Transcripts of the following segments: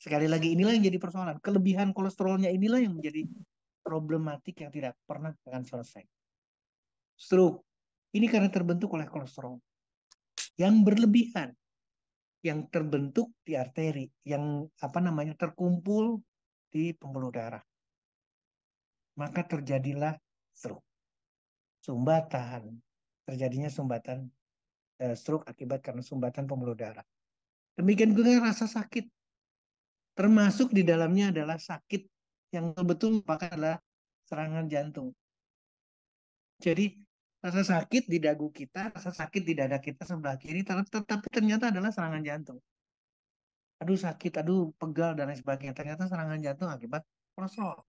Sekali lagi inilah yang jadi persoalan. Kelebihan kolesterolnya inilah yang menjadi problematik yang tidak pernah akan selesai. Stroke ini karena terbentuk oleh kolesterol yang berlebihan, yang terbentuk di arteri, yang apa namanya terkumpul di pembuluh darah. Maka terjadilah stroke. Sumbatan, terjadinya sumbatan stroke akibat karena sumbatan pembuluh darah. Demikian juga rasa sakit, termasuk di dalamnya adalah sakit yang betul-betul merupakan adalah serangan jantung. Jadi rasa sakit di dagu kita, rasa sakit di dada kita sebelah kiri, tetapi ternyata adalah serangan jantung. Aduh sakit, aduh pegal dan lain sebagainya. Ternyata serangan jantung akibat kolesterol.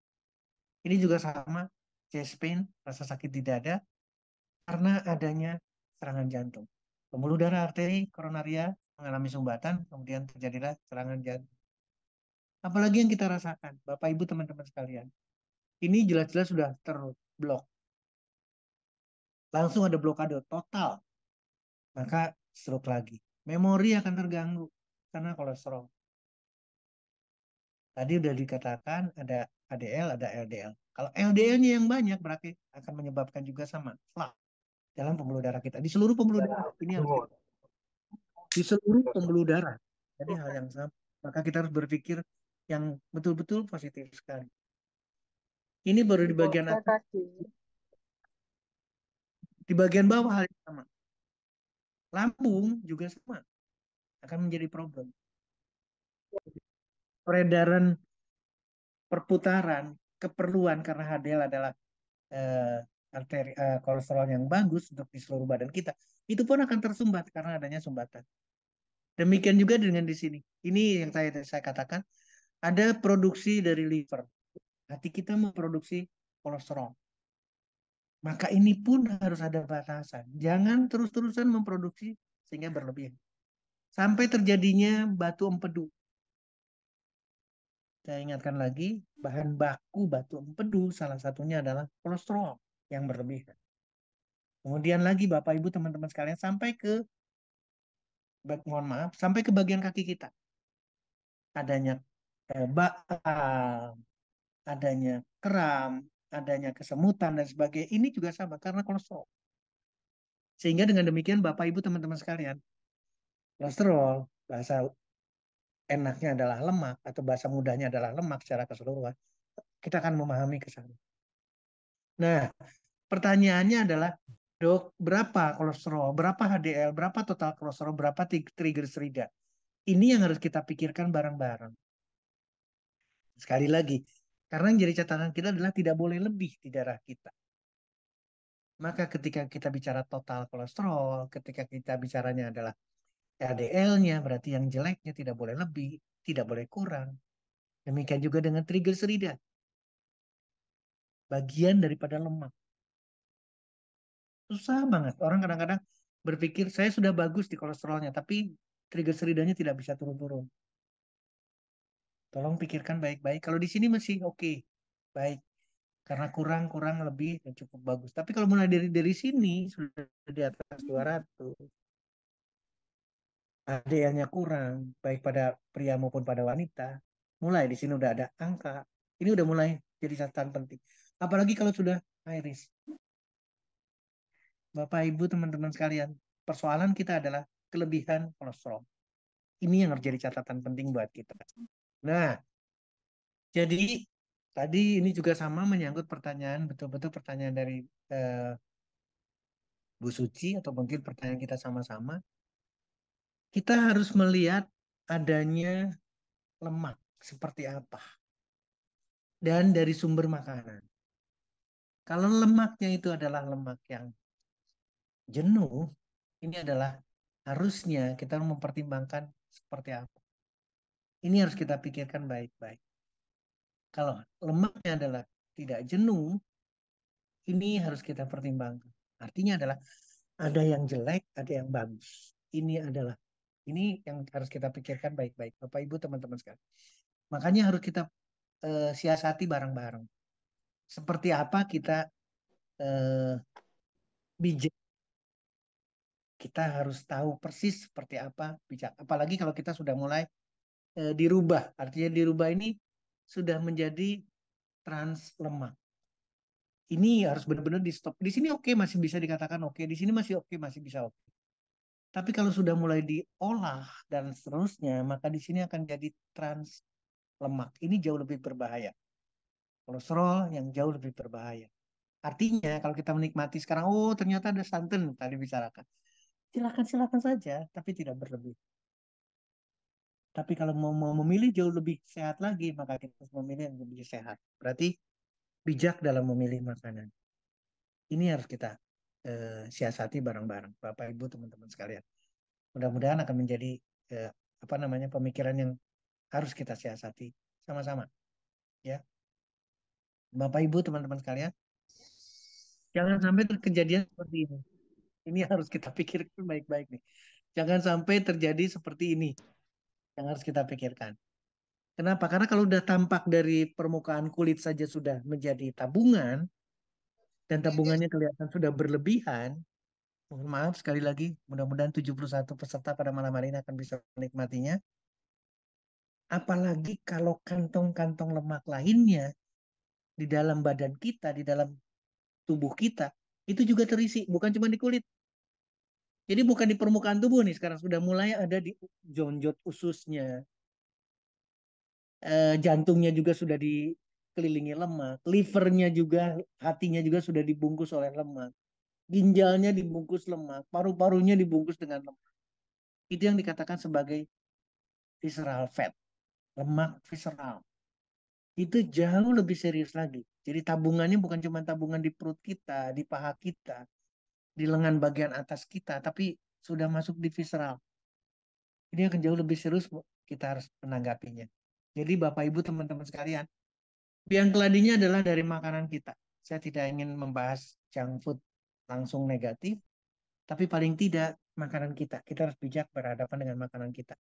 Ini juga sama, chest pain, rasa sakit di dada karena adanya serangan jantung. Pembuluh darah arteri koronaria mengalami sumbatan, kemudian terjadilah serangan jantung. Apalagi yang kita rasakan, Bapak Ibu teman-teman sekalian. Ini jelas-jelas sudah terblok. Langsung ada blokade total, maka stroke lagi. Memori akan terganggu karena kolesterol. Tadi udah dikatakan ada HDL, ada LDL. Kalau LDL-nya yang banyak berarti akan menyebabkan juga sama flak dalam pembuluh darah kita. Di seluruh pembuluh darah. Ini harus di seluruh pembuluh darah. Jadi hal yang sama. Maka kita harus berpikir yang betul-betul positif sekali. Ini baru di bagian Saya atas. tadi. Di bagian bawah hal yang sama. Lambung juga sama. Akan menjadi problem. Peredaran perputaran keperluan karena HDL adalah eh, kolesterol yang bagus untuk di seluruh badan kita, itu pun akan tersumbat karena adanya sumbatan. Demikian juga dengan di sini. Ini yang saya katakan, ada produksi dari liver. Hati kita memproduksi kolesterol. Maka ini pun harus ada batasan. Jangan terus-terusan memproduksi sehingga berlebihan. Sampai terjadinya batu empedu. Saya ingatkan lagi, bahan baku batu empedu salah satunya adalah kolesterol yang berlebihan. Kemudian lagi Bapak Ibu teman-teman sekalian sampai ke mohon maaf sampai ke bagian kaki kita. Adanya baal, adanya kram, adanya kesemutan dan sebagainya. Ini juga sama karena kolesterol. Sehingga dengan demikian Bapak Ibu teman-teman sekalian, kolesterol bahasa enaknya adalah lemak atau bahasa mudahnya adalah lemak secara keseluruhan. Kita akan memahami ke sana. Nah, pertanyaannya adalah, dok, berapa kolesterol, berapa HDL, berapa total kolesterol, berapa triglycerida? Ini yang harus kita pikirkan bareng-bareng. Sekali lagi, karena yang jadi catatan kita adalah tidak boleh lebih di darah kita. Maka ketika kita bicara total kolesterol, ketika kita bicaranya adalah LDL-nya, berarti yang jeleknya tidak boleh lebih, tidak boleh kurang. Demikian juga dengan triglycerida, bagian daripada lemak. Susah banget. Orang kadang-kadang berpikir, saya sudah bagus di kolesterolnya, tapi triglyceridanya tidak bisa turun-turun. Tolong pikirkan baik-baik. Kalau di sini masih oke, baik. Karena kurang lebih dan cukup bagus. Tapi kalau mulai dari sini sudah di atas 200, ADL-nya kurang, baik pada pria maupun pada wanita. Mulai di sini udah ada angka. Ini udah mulai jadi catatan penting. Apalagi kalau sudah high risk. Bapak, Ibu, teman-teman sekalian, persoalan kita adalah kelebihan kolesterol. Ini yang harus jadi catatan penting buat kita. Nah, jadi tadi ini juga sama menyangkut pertanyaan, betul-betul pertanyaan dari eh, Bu Suci atau mungkin pertanyaan kita sama-sama. Kita harus melihat adanya lemak seperti apa dan dari sumber makanan. Kalau lemaknya itu adalah lemak yang jenuh, ini adalah harusnya kita mempertimbangkan seperti apa. Ini harus kita pikirkan baik-baik. Kalau lemaknya adalah tidak jenuh, ini harus kita pertimbangkan. Artinya adalah ada yang jelek, ada yang bagus. Ini yang harus kita pikirkan baik-baik, Bapak Ibu teman-teman sekalian. Makanya harus kita siasati bareng-bareng. Seperti apa kita eh, bijak, kita harus tahu persis seperti apa bijak. Apalagi kalau kita sudah mulai dirubah. Artinya dirubah ini sudah menjadi trans lemak. Ini harus benar-benar di stop. Di sini oke, masih bisa dikatakan oke. Di sini masih oke, masih bisa oke. Tapi kalau sudah mulai diolah dan seterusnya, maka di sini akan jadi trans lemak. Ini jauh lebih berbahaya. Kolesterol yang jauh lebih berbahaya. Artinya kalau kita menikmati sekarang, oh ternyata ada santan tadi bicarakan. Silakan-silakan saja, tapi tidak berlebih. Tapi kalau mau memilih jauh lebih sehat lagi, maka kita harus memilih yang lebih sehat. Berarti bijak dalam memilih makanan. Ini harus kita siasati bareng-bareng, Bapak Ibu teman-teman sekalian. Mudah-mudahan akan menjadi eh, apa namanya pemikiran yang harus kita siasati sama-sama, ya. Bapak Ibu teman-teman sekalian, jangan sampai kejadian seperti ini. Ini harus kita pikirkan baik-baik nih. Jangan sampai terjadi seperti ini yang harus kita pikirkan. Kenapa? Karena kalau udah tampak dari permukaan kulit saja sudah menjadi tabungan dan tabungannya kelihatan sudah berlebihan, mohon maaf sekali lagi, mudah-mudahan 71 peserta pada malam hari ini akan bisa menikmatinya. Apalagi kalau kantong-kantong lemak lainnya di dalam badan kita, di dalam tubuh kita, itu juga terisi, bukan cuma di kulit. Jadi bukan di permukaan tubuh nih, sekarang sudah mulai ada di jonjot ususnya, jantungnya juga sudah dikelilingi lemak, livernya juga, hatinya juga sudah dibungkus oleh lemak, ginjalnya dibungkus lemak, paru-parunya dibungkus dengan lemak. Itu yang dikatakan sebagai visceral fat, lemak visceral. Itu jauh lebih serius lagi. Jadi tabungannya bukan cuma tabungan di perut kita, di paha kita, di lengan bagian atas kita, tapi sudah masuk di visceral. Ini akan jauh lebih serius, kita harus menanggapinya. Jadi Bapak Ibu teman-teman sekalian, biang keladinya adalah dari makanan kita. Saya tidak ingin membahas junk food langsung negatif, tapi paling tidak makanan kita. Kita harus bijak berhadapan dengan makanan kita.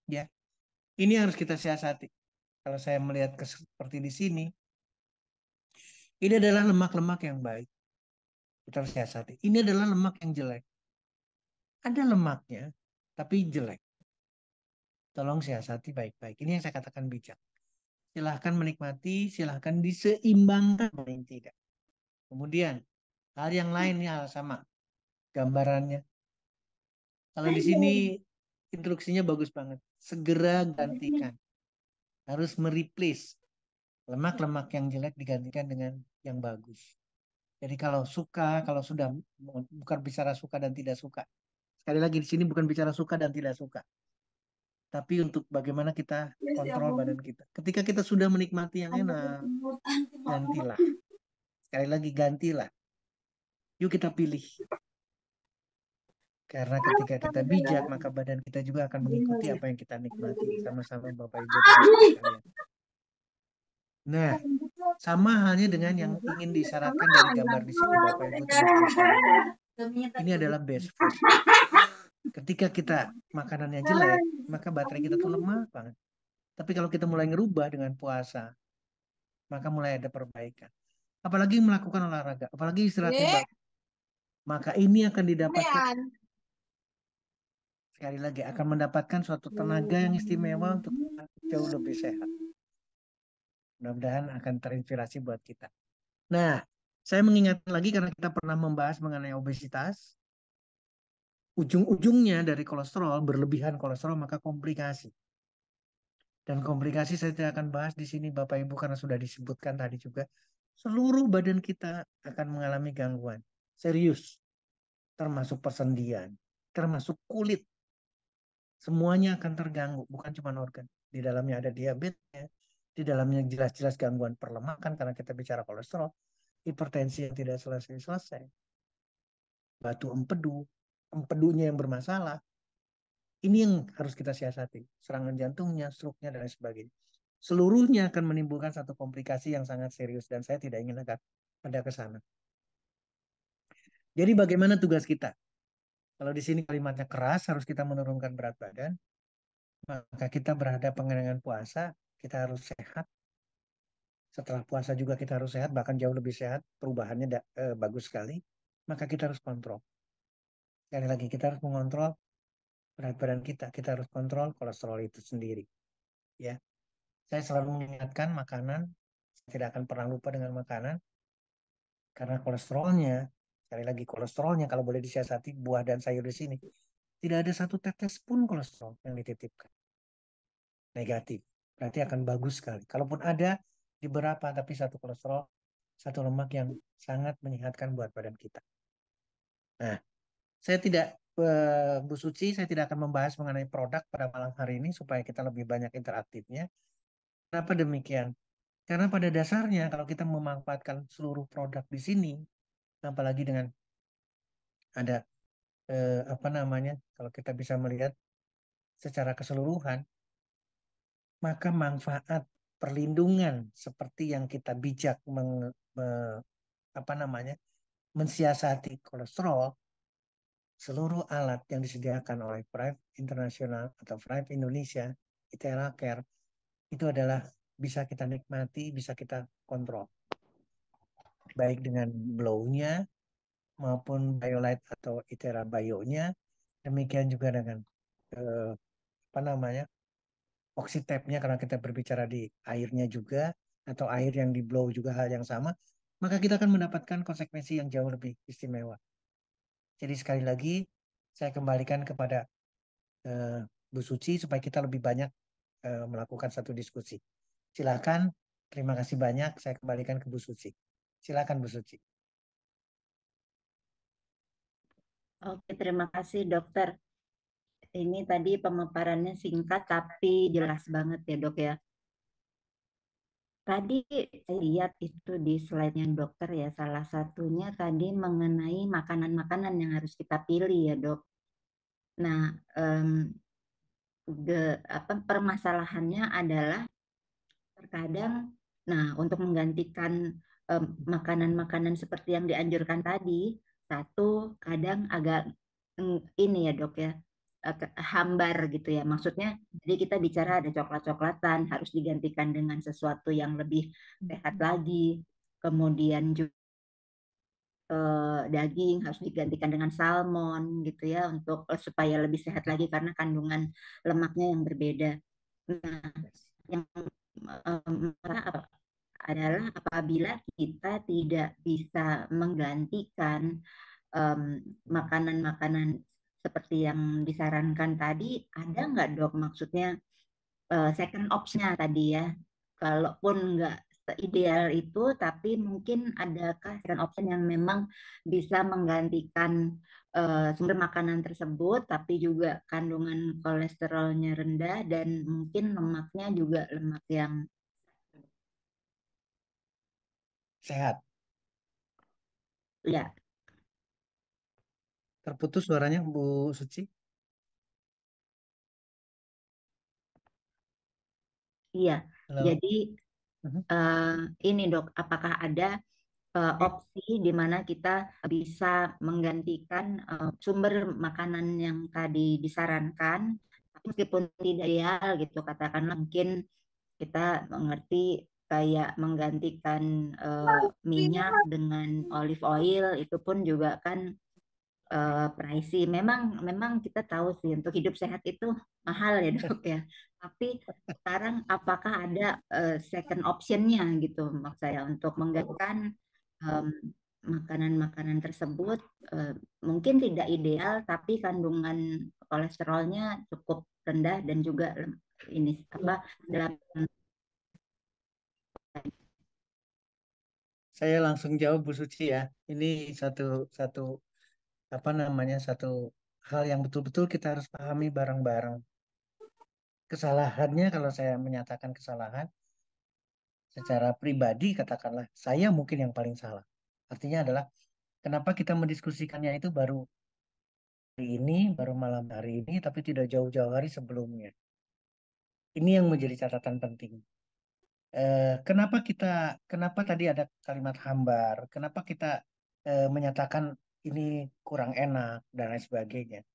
Ya, ini harus kita siasati. Kalau saya melihat seperti di sini, ini adalah lemak-lemak yang baik. Kita harus siasati. Ini adalah lemak yang jelek. Ada lemaknya, tapi jelek. Tolong siasati baik-baik. Ini yang saya katakan bijak. Silahkan menikmati, silahkan diseimbangkan paling tidak. Kemudian, hal yang lainnya sama. Gambarannya. Kalau di sini instruksinya bagus banget. Segera gantikan. Harus mereplace lemak-lemak yang jelek digantikan dengan yang bagus. Jadi kalau suka, kalau sudah bukan bicara suka dan tidak suka. Sekali lagi di sini bukan bicara suka dan tidak suka. Tapi untuk bagaimana kita kontrol badan kita. Ketika kita sudah menikmati yang enak, gantilah. Sekali lagi gantilah. Yuk kita pilih. Karena ketika kita bijak, maka badan kita juga akan mengikuti apa yang kita nikmati. Sama-sama Bapak Ibu teman-teman sekalian. Nah, sama halnya dengan yang ingin disyaratkan dari gambar di sini Bapak Ibu teman-teman sekalian. Ini adalah best food. Ketika kita makanannya jelek, maka baterai kita tuh lemah banget. Tapi kalau kita mulai ngerubah dengan puasa, maka mulai ada perbaikan. Apalagi melakukan olahraga, apalagi istirahatnya bagus. Maka ini akan didapatkan, sekali lagi, akan mendapatkan suatu tenaga yang istimewa untuk jauh lebih sehat. Mudah-mudahan akan terinspirasi buat kita. Nah, saya mengingatkan lagi karena kita pernah membahas mengenai obesitas. Ujung-ujungnya dari kolesterol, berlebihan kolesterol, maka komplikasi. Dan komplikasi saya tidak akan bahas di sini Bapak Ibu karena sudah disebutkan tadi juga. Seluruh badan kita akan mengalami gangguan. Serius. Termasuk persendian. Termasuk kulit. Semuanya akan terganggu. Bukan cuma organ. Di dalamnya ada diabetes. Di dalamnya jelas-jelas gangguan perlemakan karena kita bicara kolesterol. Hipertensi yang tidak selesai-selesai. Batu empedu. Empedunya yang bermasalah. Ini yang harus kita siasati. Serangan jantungnya, stroke-nya, dan lain sebagainya. Seluruhnya akan menimbulkan satu komplikasi yang sangat serius. Dan saya tidak ingin ada ke sana. Jadi bagaimana tugas kita? Kalau di sini kalimatnya keras, harus kita menurunkan berat badan. Maka kita berhadapan dengan puasa, kita harus sehat. Setelah puasa juga kita harus sehat, bahkan jauh lebih sehat. Perubahannya bagus sekali. Maka kita harus kontrol. Sekali lagi, kita harus mengontrol berat badan kita. Kita harus kontrol kolesterol itu sendiri. ya. Saya selalu mengingatkan makanan, saya tidak akan pernah lupa dengan makanan, karena kolesterolnya, sekali lagi kolesterolnya kalau boleh disiasati buah dan sayur di sini, tidak ada satu tetes pun kolesterol yang dititipkan negatif. Berarti akan bagus sekali. Kalaupun ada di beberapa, tapi satu kolesterol, satu lemak yang sangat menyehatkan buat badan kita. Nah, saya tidak, Bu Suci, saya tidak akan membahas mengenai produk pada malam hari ini supaya kita lebih banyak interaktifnya. Kenapa demikian? Karena pada dasarnya kalau kita memanfaatkan seluruh produk di sini, apalagi dengan ada apa namanya, kalau kita bisa melihat secara keseluruhan, maka manfaat perlindungan seperti yang kita bijak apa namanya, mensiasati kolesterol, seluruh alat yang disediakan oleh Thrive International atau Thrive Indonesia, ITERA Care, itu adalah bisa kita nikmati, bisa kita kontrol. Baik dengan blow-nya maupun BioLite atau ITERA Bio-nya. Demikian juga dengan eh, apa namanya, oxytap-nya karena kita berbicara di airnya juga, atau air yang di blow juga hal yang sama, maka kita akan mendapatkan konsekuensi yang jauh lebih istimewa. Jadi sekali lagi saya kembalikan kepada eh, Bu Suci supaya kita lebih banyak melakukan satu diskusi. Silakan, terima kasih banyak. Saya kembalikan ke Bu Suci. Silakan Bu Suci. Oke, terima kasih dokter. Ini tadi pemaparannya singkat tapi jelas banget ya dok ya. Tadi saya lihat itu di slide-nya dokter ya, salah satunya tadi mengenai makanan-makanan yang harus kita pilih ya dok. Nah, permasalahannya adalah terkadang, nah untuk menggantikan makanan-makanan seperti yang dianjurkan tadi, satu kadang agak ini ya dok ya, hambar gitu ya. Maksudnya, jadi kita bicara ada coklat-coklatan harus digantikan dengan sesuatu yang lebih sehat lagi. Kemudian juga daging harus digantikan dengan salmon gitu ya untuk supaya lebih sehat lagi karena kandungan lemaknya yang berbeda. Nah, yang adalah apabila kita tidak bisa menggantikan em, makanan-makanan seperti yang disarankan tadi, ada nggak dok maksudnya second option-nya tadi ya? Kalaupun nggak ideal itu, tapi mungkin adakah second option yang memang bisa menggantikan sumber makanan tersebut, tapi juga kandungan kolesterolnya rendah dan mungkin lemaknya juga lemak yang Sehat. ya, Terputus suaranya Bu Suci. iya. Halo. Jadi Mhm. eh, ini dok, apakah ada Ya, opsi di mana kita bisa menggantikan sumber makanan yang tadi disarankan, tapi meskipun tidak ideal gitu, katakanlah mungkin kita mengerti kayak menggantikan minyak dengan olive oil itu pun juga kan pricey. Memang memang kita tahu sih untuk hidup sehat itu mahal ya dok ya. Tapi sekarang apakah ada second optionnya gitu maksud saya untuk menggantikan em, makanan-makanan tersebut mungkin tidak ideal tapi kandungan kolesterolnya cukup rendah dan juga ini apa dalam saya langsung jawab Bu Suci ya. Ini satu satu apa namanya, satu hal yang betul-betul kita harus pahami bareng-bareng. Kesalahannya kalau saya menyatakan kesalahan secara pribadi, katakanlah saya mungkin yang paling salah. Artinya adalah kenapa kita mendiskusikannya itu baru hari ini, baru malam hari ini, tapi tidak jauh-jauh hari sebelumnya. Ini yang menjadi catatan penting. Kenapa kita, kenapa tadi ada kalimat hambar? Kenapa kita menyatakan ini kurang enak dan lain sebagainya?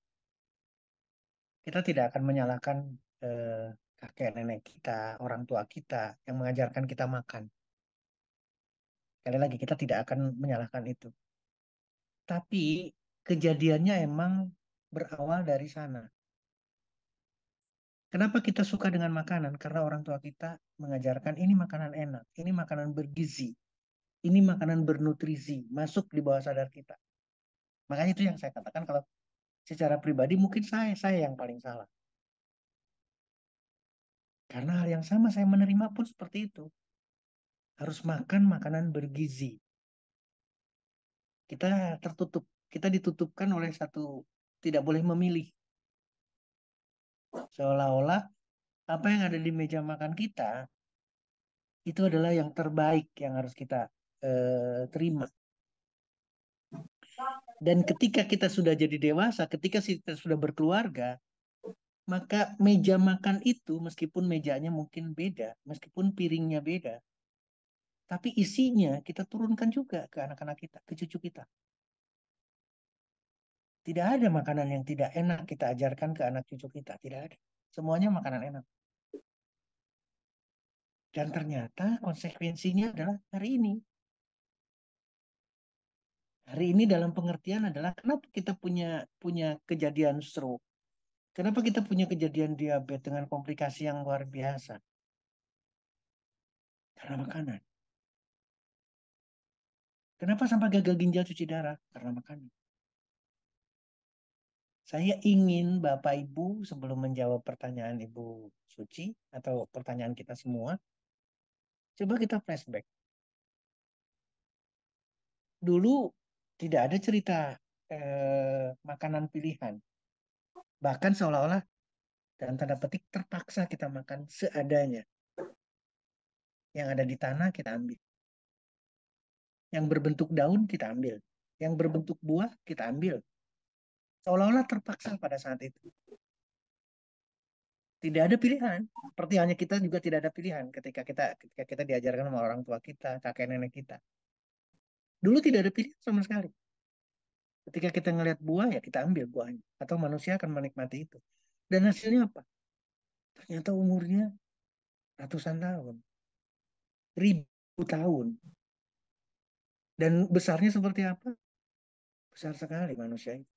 Kita tidak akan menyalahkan eh, kakek nenek kita, orang tua kita yang mengajarkan kita makan. Sekali lagi kita tidak akan menyalahkan itu. Tapi kejadiannya emang berawal dari sana. Kenapa kita suka dengan makanan? Karena orang tua kita mengajarkan ini makanan enak, ini makanan bergizi, ini makanan bernutrisi, masuk di bawah sadar kita. Makanya itu yang saya katakan kalau secara pribadi mungkin saya yang paling salah. Karena hal yang sama saya menerima pun seperti itu. Harus makan makanan bergizi. Kita tertutup, kita ditutupkan oleh satu, tidak boleh memilih. Seolah-olah apa yang ada di meja makan kita itu adalah yang terbaik yang harus kita terima. Dan ketika kita sudah jadi dewasa, ketika kita sudah berkeluarga, maka meja makan itu meskipun mejanya mungkin beda, meskipun piringnya beda, tapi isinya kita turunkan juga ke anak-anak kita, ke cucu kita. Tidak ada makanan yang tidak enak kita ajarkan ke anak cucu kita, tidak ada. Semuanya makanan enak. Dan ternyata konsekuensinya adalah hari ini. Hari ini dalam pengertian adalah kenapa kita punya punya kejadian stroke. Kenapa kita punya kejadian diabetes dengan komplikasi yang luar biasa? Karena makanan. Kenapa sampai gagal ginjal cuci darah? Karena makanan. Saya ingin Bapak Ibu sebelum menjawab pertanyaan Ibu Suci atau pertanyaan kita semua, coba kita flashback. Dulu tidak ada cerita makanan pilihan. Bahkan seolah-olah dalam tanda petik terpaksa kita makan seadanya. Yang ada di tanah kita ambil. Yang berbentuk daun kita ambil. Yang berbentuk buah kita ambil. Seolah-olah terpaksa pada saat itu. Tidak ada pilihan. Seperti halnya kita juga tidak ada pilihan ketika kita diajarkan sama orang tua kita, kakek nenek kita. Dulu tidak ada pilihan sama sekali. Ketika kita ngelihat buah ya kita ambil buahnya. Atau manusia akan menikmati itu. Dan hasilnya apa? Ternyata umurnya ratusan tahun. Ribu tahun. Dan besarnya seperti apa? Besar sekali manusia itu.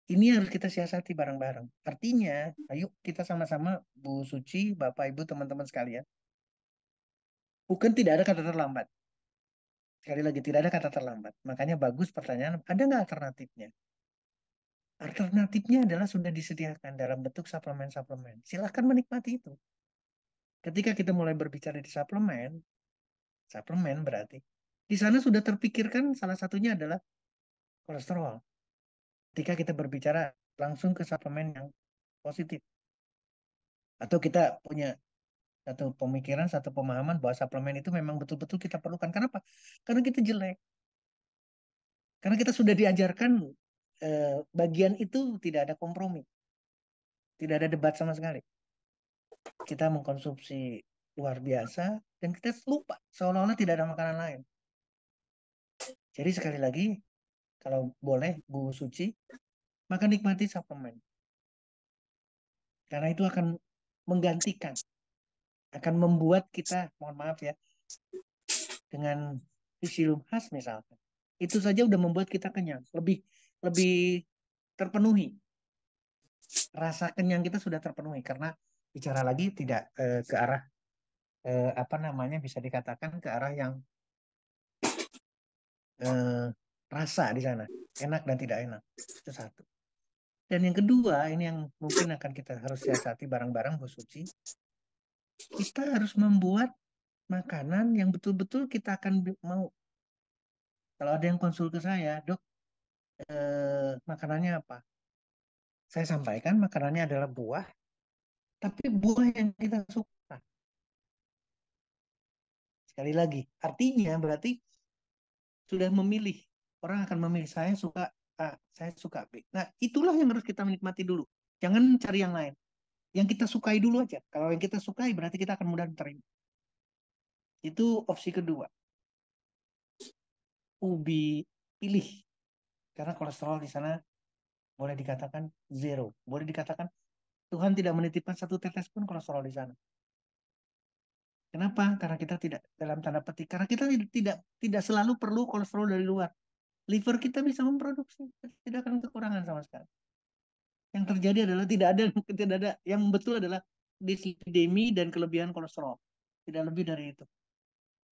Ini harus kita siasati bareng-bareng. Artinya, ayo kita sama-sama, Bu Suci, Bapak, Ibu, teman-teman sekalian. Bukan tidak ada kata terlambat. Sekali lagi, tidak ada kata terlambat. Makanya bagus pertanyaan, ada nggak alternatifnya? Alternatifnya adalah sudah disediakan dalam bentuk suplemen-suplemen. Silahkan menikmati itu. Ketika kita mulai berbicara di suplemen, suplemen berarti, di sana sudah terpikirkan salah satunya adalah kolesterol. Ketika kita berbicara langsung ke suplemen yang positif. Atau kita punya satu pemikiran, satu pemahaman bahwa suplemen itu memang betul-betul kita perlukan. Kenapa? Karena kita jelek. Karena kita sudah diajarkan bagian itu tidak ada kompromi. Tidak ada debat sama sekali. Kita mengkonsumsi luar biasa dan kita lupa. Seolah-olah tidak ada makanan lain. Jadi sekali lagi, kalau boleh Bu Suci, maka nikmati suplemen. Karena itu akan menggantikan. Akan membuat kita, mohon maaf ya, dengan fisium khas misalkan. Itu saja udah membuat kita kenyang. Lebih terpenuhi. Rasa kenyang kita sudah terpenuhi. Karena bicara lagi tidak ke arah, apa namanya, bisa dikatakan ke arah yang rasa di sana. Enak dan tidak enak. Itu satu. Dan yang kedua, ini yang mungkin akan kita harus siasati bareng-bareng Bu Suci. Kita harus membuat makanan yang betul-betul kita akan mau. Kalau ada yang konsul ke saya, dok, makanannya apa? Saya sampaikan makanannya adalah buah, tapi buah yang kita suka. Sekali lagi, artinya berarti sudah memilih. Orang akan memilih, saya suka A, saya suka B. Nah, itulah yang harus kita menikmati dulu. Jangan cari yang lain. Yang kita sukai dulu aja. Kalau yang kita sukai berarti kita akan mudah menerima. Itu opsi kedua. Ubi pilih. Karena kolesterol di sana boleh dikatakan zero. Boleh dikatakan Tuhan tidak menitipkan satu tetes pun kolesterol di sana. Kenapa? Karena kita tidak dalam tanda petik. Karena kita tidak selalu perlu kolesterol dari luar. Liver kita bisa memproduksi, tidak akan kekurangan sama sekali. Yang terjadi adalah tidak ada yang betul adalah dislipidemi dan kelebihan kolesterol. Tidak lebih dari itu.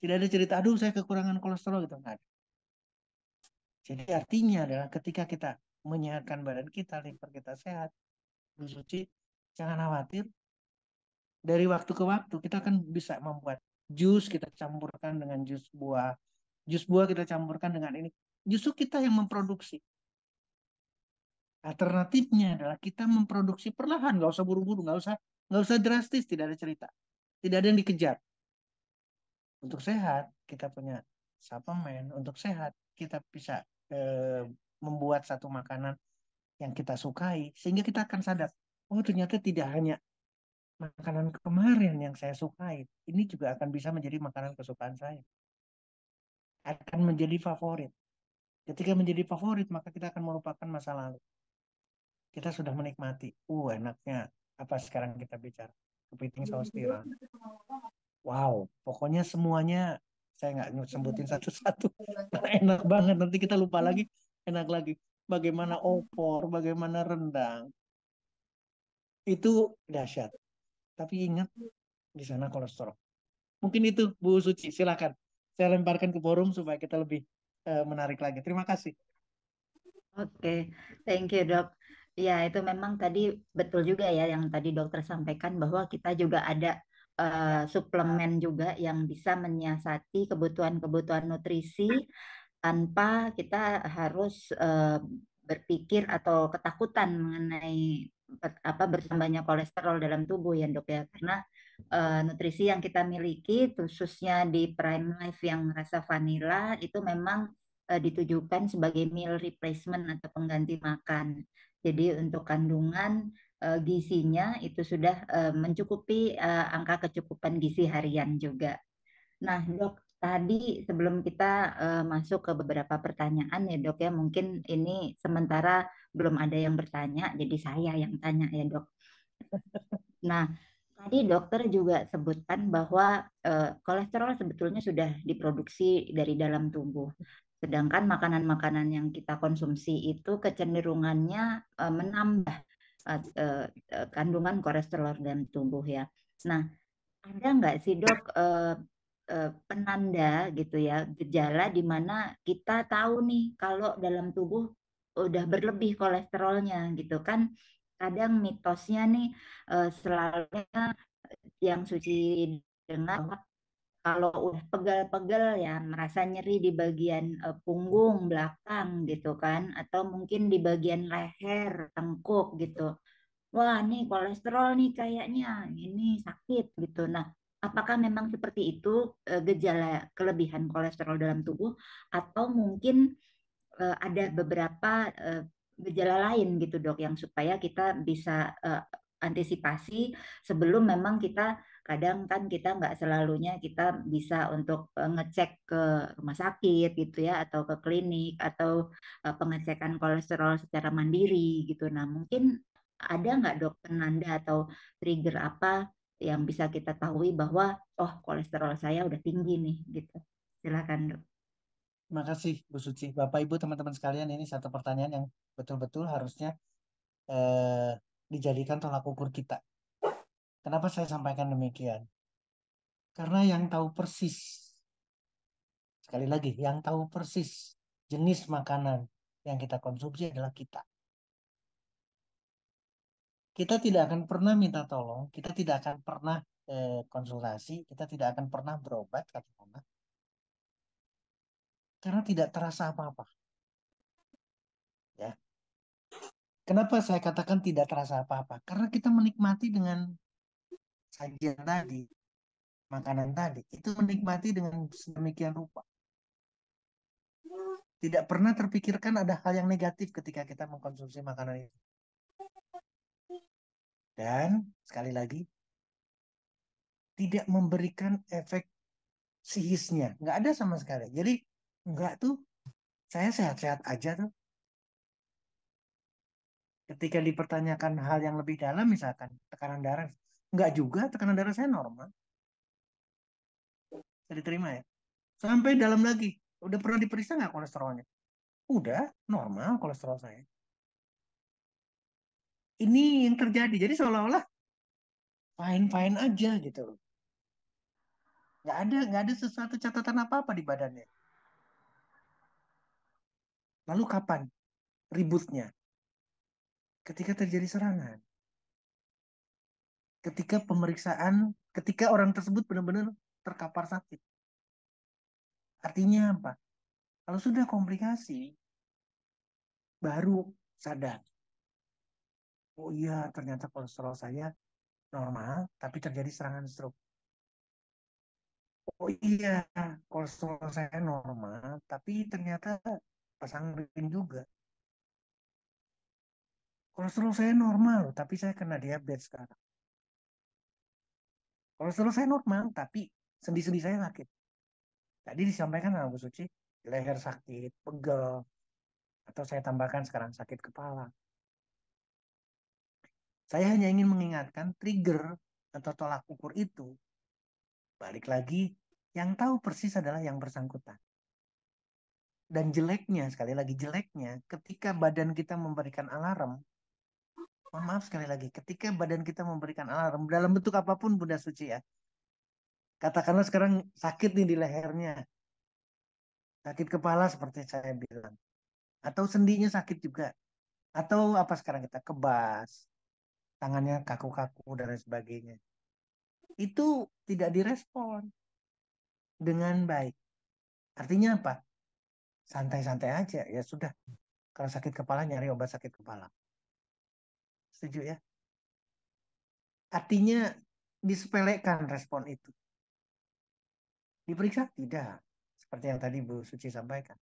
Tidak ada cerita, aduh saya kekurangan kolesterol gitu. Nggak ada. Jadi artinya adalah ketika kita menyehatkan badan kita, liver kita sehat, Bu Suci, jangan khawatir. Dari waktu ke waktu kita akan bisa membuat jus, kita campurkan dengan jus buah. Jus buah kita campurkan dengan ini. Justru kita yang memproduksi. Alternatifnya adalah kita memproduksi perlahan, nggak usah buru-buru, nggak usah drastis, tidak ada cerita, tidak ada yang dikejar. Untuk sehat kita punya suplemen, untuk sehat kita bisa membuat satu makanan yang kita sukai, sehingga kita akan sadar, oh ternyata tidak hanya makanan kemarin yang saya sukai, ini juga akan bisa menjadi makanan kesukaan saya, akan menjadi favorit. Ketika menjadi favorit, maka kita akan melupakan masa lalu. Kita sudah menikmati, enaknya apa sekarang kita bicara, kepiting saus tiram. Wow, pokoknya semuanya saya nggak sebutin satu-satu. Enak banget, nanti kita lupa lagi, enak lagi. Bagaimana opor, bagaimana rendang, itu dahsyat. Tapi ingat, di sana kolesterol. Mungkin itu, Bu Suci, silakan. Saya lemparkan ke forum supaya kita lebih menarik lagi. Terima kasih. Oke, thank you dok. Ya itu memang tadi betul juga ya yang tadi dokter sampaikan bahwa kita juga ada suplemen juga yang bisa menyiasati kebutuhan-kebutuhan nutrisi tanpa kita harus berpikir atau ketakutan mengenai apa bertambahnya kolesterol dalam tubuh ya dok ya karena nutrisi yang kita miliki khususnya di Prime Life yang rasa vanilla itu memang ditujukan sebagai meal replacement atau pengganti makan. Jadi untuk kandungan gizinya itu sudah mencukupi angka kecukupan gizi harian juga. Nah, dok, tadi sebelum kita masuk ke beberapa pertanyaan ya dok ya, mungkin ini sementara belum ada yang bertanya, jadi saya yang tanya ya dok. Nah, tadi dokter juga sebutkan bahwa kolesterol sebetulnya sudah diproduksi dari dalam tubuh. Sedangkan makanan-makanan yang kita konsumsi itu kecenderungannya menambah kandungan kolesterol dalam tubuh ya. Nah, ada nggak sih dok penanda gitu ya, gejala di mana kita tahu nih kalau dalam tubuh udah berlebih kolesterolnya gitu kan? Kadang mitosnya nih selalu yang Suci dengar kalau udah pegal-pegal ya merasa nyeri di bagian punggung belakang gitu kan atau mungkin di bagian leher tengkuk gitu wah nih kolesterol nih kayaknya ini sakit gitu nah apakah memang seperti itu gejala kelebihan kolesterol dalam tubuh atau mungkin ada beberapa gejala lain gitu dok yang supaya kita bisa antisipasi sebelum memang kita kadang kan kita nggak selalunya kita bisa untuk ngecek ke rumah sakit gitu ya atau ke klinik atau pengecekan kolesterol secara mandiri gitu. Nah mungkin ada nggak dok penanda atau trigger apa yang bisa kita tahu bahwa oh kolesterol saya udah tinggi nih gitu. Silakan dok. Terima kasih, Bu Suci. Bapak, Ibu, teman-teman sekalian, ini satu pertanyaan yang betul-betul harusnya eh, dijadikan tolak ukur kita. Kenapa saya sampaikan demikian? Karena yang tahu persis, sekali lagi, yang tahu persis jenis makanan yang kita konsumsi adalah kita. Kita tidak akan pernah minta tolong, kita tidak akan pernah konsultasi, kita tidak akan pernah berobat, katakanlah, karena tidak terasa apa-apa. Ya. Kenapa saya katakan tidak terasa apa-apa? Karena kita menikmati dengan sajian tadi, makanan tadi, itu menikmati dengan sedemikian rupa. Tidak pernah terpikirkan ada hal yang negatif ketika kita mengkonsumsi makanan itu. Dan sekali lagi, tidak memberikan efek psikisnya. Nggak ada sama sekali. Jadi, nggak tuh, saya sehat-sehat aja tuh. Ketika dipertanyakan hal yang lebih dalam, misalkan tekanan darah, nggak juga, tekanan darah saya normal. Bisa diterima ya. Sampai dalam lagi, udah pernah diperiksa nggak kolesterolnya? Udah, normal kolesterol saya. Ini yang terjadi. Jadi seolah-olah fine-fine aja gitu loh. Nggak ada sesuatu catatan apa-apa di badannya. Lalu kapan ributnya? Ketika terjadi serangan. Ketika pemeriksaan, ketika orang tersebut benar-benar terkapar sakit. Artinya apa? Kalau sudah komplikasi, baru sadar. Oh iya, ternyata kolesterol saya normal, tapi terjadi serangan stroke. Oh iya, kolesterol saya normal, tapi ternyata pasang ring juga. Kolesterol saya normal, tapi saya kena diabetes sekarang. Kolesterol saya normal, tapi sendi-sendi saya sakit. Tadi disampaikan sama Bu Suci, leher sakit, pegel, atau saya tambahkan sekarang sakit kepala. Saya hanya ingin mengingatkan trigger atau tolak ukur itu. Balik lagi, yang tahu persis adalah yang bersangkutan. Dan jeleknya, sekali lagi jeleknya, ketika badan kita memberikan alarm, mohon maaf sekali lagi, ketika badan kita memberikan alarm, dalam bentuk apapun Bunda Suci ya, katakanlah sekarang sakit nih di lehernya, sakit kepala seperti saya bilang, atau sendinya sakit juga, atau apa sekarang kita kebas, tangannya kaku-kaku dan lain sebagainya. Itu tidak direspon dengan baik. Artinya apa? Santai-santai aja, ya sudah. Kalau sakit kepala nyari obat sakit kepala. Setuju ya? Artinya disepelekan respon itu. Diperiksa? Tidak. Seperti yang tadi Bu Suci sampaikan.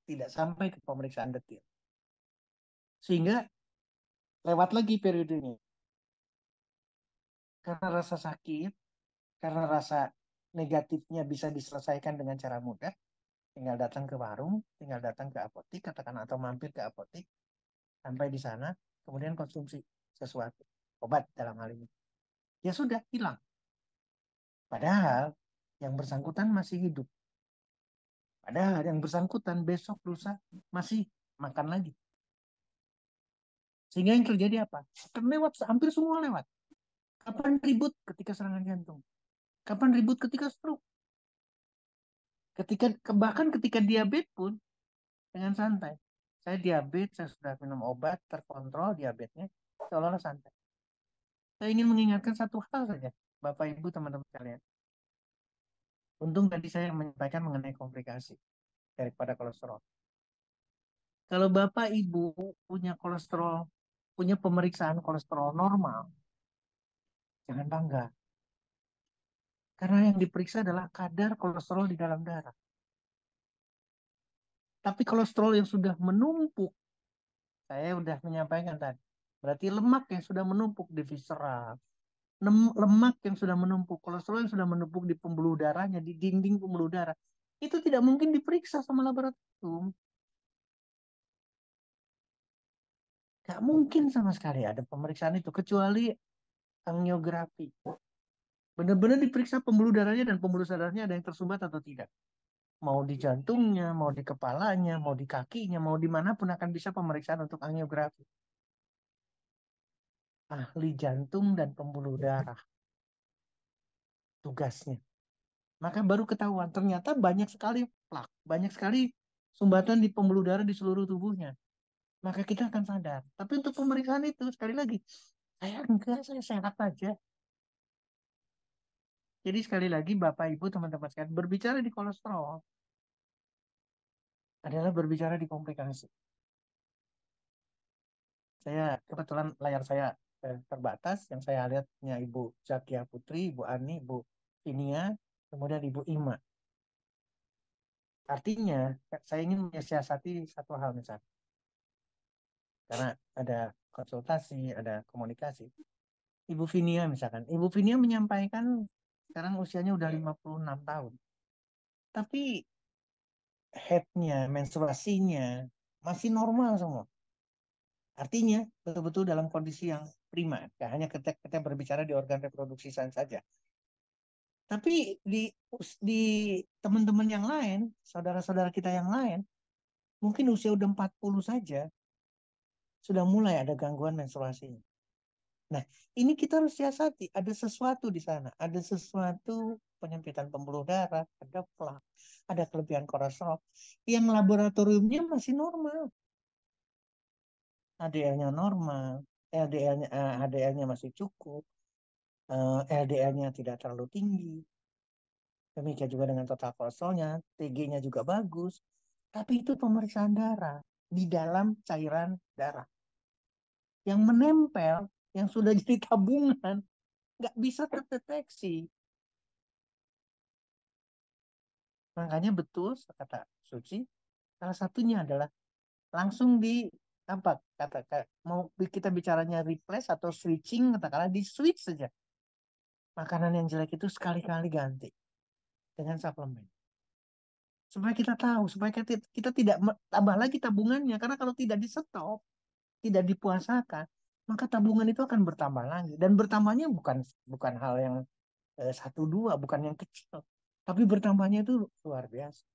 Tidak sampai ke pemeriksaan detil. Sehingga lewat lagi periodenya. Karena rasa sakit, karena rasa negatifnya bisa diselesaikan dengan cara mudah, tinggal datang ke warung, tinggal datang ke apotik, katakan atau mampir ke apotik, sampai di sana, kemudian konsumsi sesuatu, obat dalam hal ini. Ya sudah, hilang. Padahal yang bersangkutan masih hidup. Padahal yang bersangkutan besok lusa masih makan lagi. Sehingga yang terjadi apa? Kan lewat, hampir semua lewat. Kapan ribut? Ketika serangan jantung. Kapan ribut? Ketika stroke. Bahkan ketika diabetes pun dengan santai. Saya diabetes, saya sudah minum obat, terkontrol diabetesnya, seolah-olah santai. Saya ingin mengingatkan satu hal saja, Bapak Ibu teman-teman sekalian. Untung tadi saya menyampaikan mengenai komplikasi daripada kolesterol. Kalau Bapak Ibu punya kolesterol, punya pemeriksaan kolesterol normal, jangan bangga. Karena yang diperiksa adalah kadar kolesterol di dalam darah. Tapi kolesterol yang sudah menumpuk, saya sudah menyampaikan tadi, berarti lemak yang sudah menumpuk di visceral, lemak yang sudah menumpuk, kolesterol yang sudah menumpuk di pembuluh darahnya, di dinding pembuluh darah, itu tidak mungkin diperiksa sama laboratorium. Gak mungkin sama sekali ada pemeriksaan itu, kecuali angiografi. Benar-benar diperiksa pembuluh darahnya dan pembuluh darahnya ada yang tersumbat atau tidak. Mau di jantungnya, mau di kepalanya, mau di kakinya, mau dimanapun akan bisa pemeriksaan untuk angiografi. Ahli jantung dan pembuluh darah tugasnya. Maka baru ketahuan ternyata banyak sekali plak, banyak sekali sumbatan di pembuluh darah di seluruh tubuhnya. Maka kita akan sadar. Tapi untuk pemeriksaan itu sekali lagi, saya enggak, saya sehat aja. Jadi sekali lagi Bapak Ibu teman-teman sekalian berbicara di kolesterol adalah berbicara di komplikasi. Saya kebetulan layar saya terbatas, yang saya lihatnya Ibu Zakia Putri, Ibu Ani, Ibu Inia, kemudian Ibu Ima. Artinya saya ingin menyiasati satu hal misalnya, karena ada konsultasi, ada komunikasi. Ibu Vinia misalkan, Ibu Vinia menyampaikan sekarang usianya udah 56 tahun, tapi headnya, menstruasinya masih normal semua. Artinya betul-betul dalam kondisi yang prima. Tidak hanya kita berbicara di organ reproduksi saja. Tapi di teman-teman yang lain, saudara-saudara kita yang lain, mungkin usia udah 40 saja, sudah mulai ada gangguan menstruasinya. Nah, ini kita harus siasati. Ada sesuatu di sana. Ada sesuatu penyempitan pembuluh darah, ada plak, ada kelebihan kolesterol. Yang laboratoriumnya masih normal. HDL-nya normal, HDL-nya masih cukup, LDL-nya tidak terlalu tinggi. Demikian juga dengan total kolesterolnya, TG-nya juga bagus. Tapi itu pemeriksaan darah di dalam cairan darah. Yang menempel, yang sudah jadi tabungan, nggak bisa terdeteksi. Makanya betul kata Suci, salah satunya adalah langsung di apa mau kita bicaranya replace atau switching, katakanlah di switch saja. Makanan yang jelek itu sekali-kali ganti dengan suplemen. Supaya kita tahu, supaya kita tidak tambah lagi tabungannya. Karena kalau tidak di stop, tidak dipuasakan, maka tabungan itu akan bertambah lagi. Dan bertambahnya bukan hal yang satu dua, bukan yang kecil. Tapi bertambahnya itu luar biasa.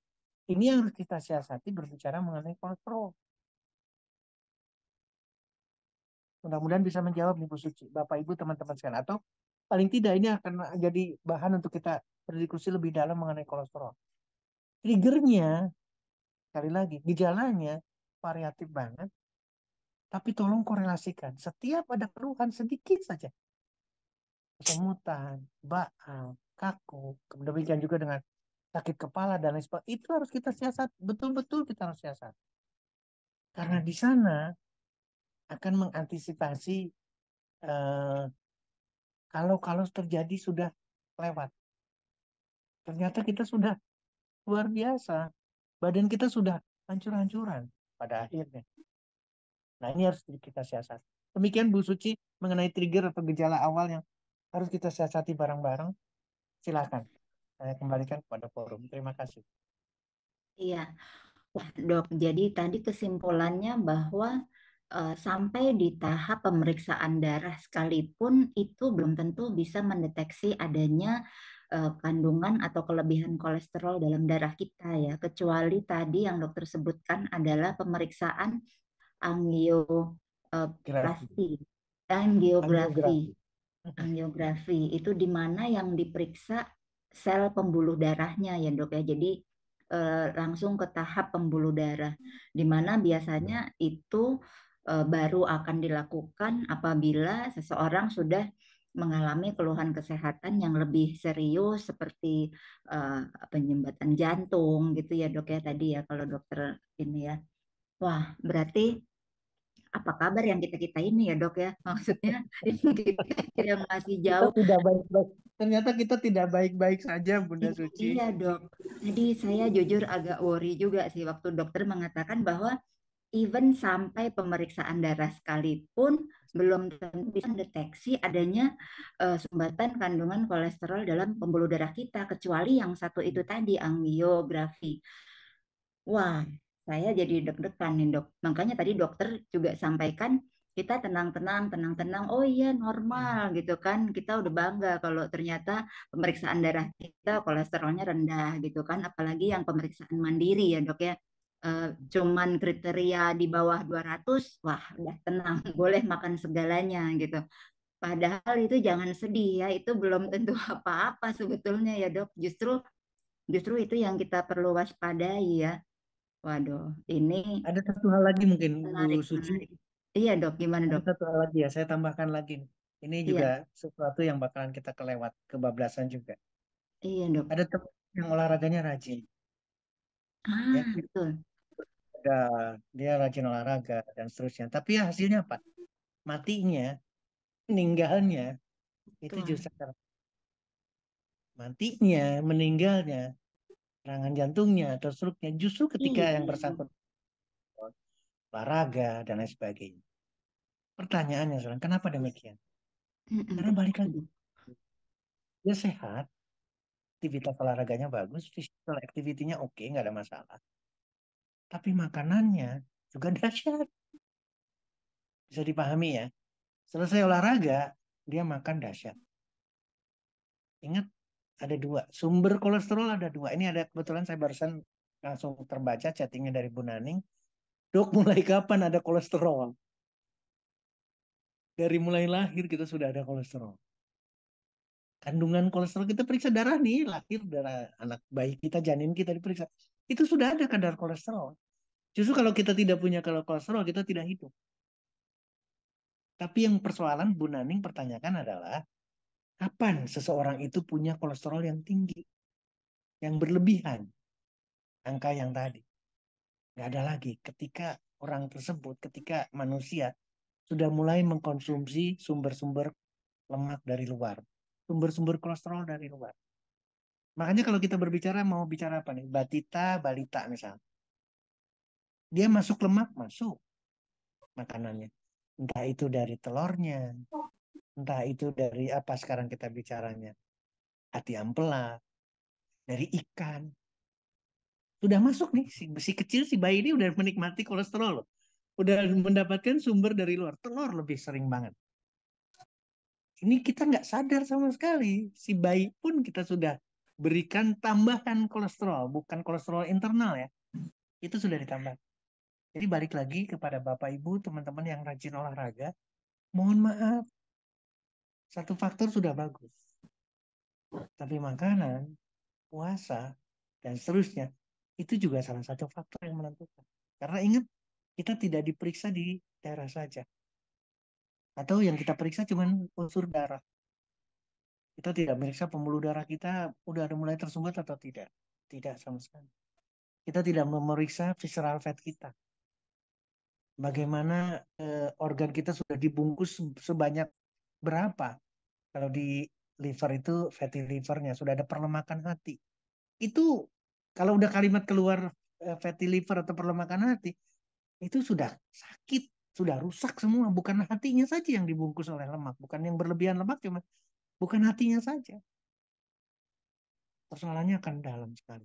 Ini yang harus kita siasati berbicara mengenai kolesterol. Mudah-mudahan bisa menjawab nih Bu Suci, Bapak Ibu teman-teman sekalian. Atau paling tidak ini akan jadi bahan untuk kita berdiskusi lebih dalam mengenai kolesterol. Triggernya, sekali lagi, gejalanya variatif banget. Tapi tolong korelasikan. Setiap ada keluhan sedikit saja. Kesemutan, baal, kaku, demikian juga dengan sakit kepala dan lain sebagainya. Itu harus kita siasat. Betul-betul kita harus siasat. Karena di sana akan mengantisipasi eh, kalau terjadi sudah lewat. Ternyata kita sudah luar biasa. Badan kita sudah hancur-hancuran pada akhirnya. Nah, ini harus kita siasat. Demikian Bu Suci mengenai trigger atau gejala awal yang harus kita siasati bareng-bareng. Silakan. Saya kembalikan kepada forum. Terima kasih. Iya, wah dok, jadi tadi kesimpulannya bahwa sampai di tahap pemeriksaan darah sekalipun itu belum tentu bisa mendeteksi adanya kandungan atau kelebihan kolesterol dalam darah kita ya, kecuali tadi yang dokter sebutkan adalah pemeriksaan Grafi. angioplasti, angiografi. Angiografi. Angiografi itu di mana yang diperiksa sel pembuluh darahnya ya dok ya. Jadi langsung ke tahap pembuluh darah, di mana biasanya itu baru akan dilakukan apabila seseorang sudah mengalami keluhan kesehatan yang lebih serius seperti penyumbatan jantung gitu ya dok ya tadi ya kalau dokter ini ya. Wah, berarti apa kabar yang kita-kita ini ya dok ya? Maksudnya kita yang masih Kita jauh. tidak baik-baik. Ternyata kita tidak baik-baik saja, Bunda Suci. Iya dok. Jadi saya jujur agak worry juga sih waktu dokter mengatakan bahwa even sampai pemeriksaan darah sekalipun belum tentu bisa mendeteksi adanya sumbatan kandungan kolesterol dalam pembuluh darah kita kecuali yang satu itu tadi angiografi. Wah, saya jadi deg-degan nih dok. Makanya tadi dokter juga sampaikan kita tenang-tenang, tenang-tenang. Oh iya normal gitu kan. Kita udah bangga kalau ternyata pemeriksaan darah kita kolesterolnya rendah gitu kan. Apalagi yang pemeriksaan mandiri ya dok ya. Cuman kriteria di bawah 200, wah udah tenang, boleh makan segalanya gitu. Padahal itu jangan sedih ya, itu belum tentu apa-apa sebetulnya ya dok. Justru justru itu yang kita perlu waspadai ya. Waduh, ini Ada satu hal lagi mungkin, Bu menarik, Suci. menarik. Iya dok, gimana Ada dok? satu hal lagi ya, saya tambahkan lagi. Ini juga Iya, sesuatu yang bakalan kita kelewat, kebablasan juga. iya dok. Ada teman yang olahraganya rajin. Ya, Ah, betul. ada, dia rajin olahraga dan seterusnya. Tapi ya hasilnya apa? Matinya, meninggalnya, itu Betul. justru matinya, meninggalnya, serangan jantungnya atau struknya justru ketika Iya yang dok. bersangkutan olahraga dan lain sebagainya. Pertanyaannya sekarang, kenapa demikian? Mm-mm, Karena balik kenapa lagi, dok? dia sehat, aktivitas olahraganya bagus, physical activity-nya oke, nggak ada masalah. Tapi makanannya juga dahsyat. Bisa dipahami ya. Selesai olahraga, dia makan dahsyat. Ingat, ada dua. Sumber kolesterol ada dua. Ini ada kebetulan saya barusan langsung terbaca chattingnya dari Bu Naning. Dok, mulai kapan ada kolesterol? Dari mulai lahir kita sudah ada kolesterol. Kandungan kolesterol kita periksa darah nih, lahir darah anak bayi kita, janin kita diperiksa. Itu sudah ada kadar kolesterol. Justru kalau kita tidak punya kolesterol, kita tidak hidup. Tapi yang persoalan Bu Naning pertanyakan adalah, kapan seseorang itu punya kolesterol yang tinggi, yang berlebihan, angka yang tadi. Nggak ada lagi ketika orang tersebut, ketika manusia sudah mulai mengkonsumsi sumber-sumber lemak dari luar, sumber-sumber kolesterol dari luar. Makanya kalau kita berbicara, mau bicara apa nih? Batita, balita misalnya. Dia masuk lemak, masuk makanannya. Entah itu dari telurnya, entah itu dari apa sekarang kita bicaranya. Hati ampela, dari ikan. Sudah masuk nih, si kecil, si bayi ini udah menikmati kolesterol loh. Udah mendapatkan sumber dari luar. Telur lebih sering banget. Ini kita nggak sadar sama sekali. Si bayi pun kita sudah berikan tambahan kolesterol, bukan kolesterol internal ya. Itu sudah ditambah. Jadi balik lagi kepada Bapak Ibu, teman-teman yang rajin olahraga, mohon maaf, satu faktor sudah bagus. Tapi makanan, puasa, dan seterusnya, itu juga salah satu faktor yang menentukan. Karena ingat, kita tidak diperiksa di darah saja. Atau yang kita periksa cuma unsur darah. Kita tidak meriksa pembuluh darah kita udah ada mulai tersumbat atau tidak. Tidak sama sekali. Kita tidak memeriksa visceral fat kita. Bagaimana organ kita sudah dibungkus sebanyak berapa. Kalau di liver itu fatty livernya, sudah ada perlemakan hati. Itu kalau udah kalimat keluar fatty liver atau perlemakan hati, itu sudah sakit, sudah rusak semua. Bukan hatinya saja yang dibungkus oleh lemak. Bukan yang berlebihan lemak, cuma bukan hatinya saja. Persoalannya akan dalam sekali.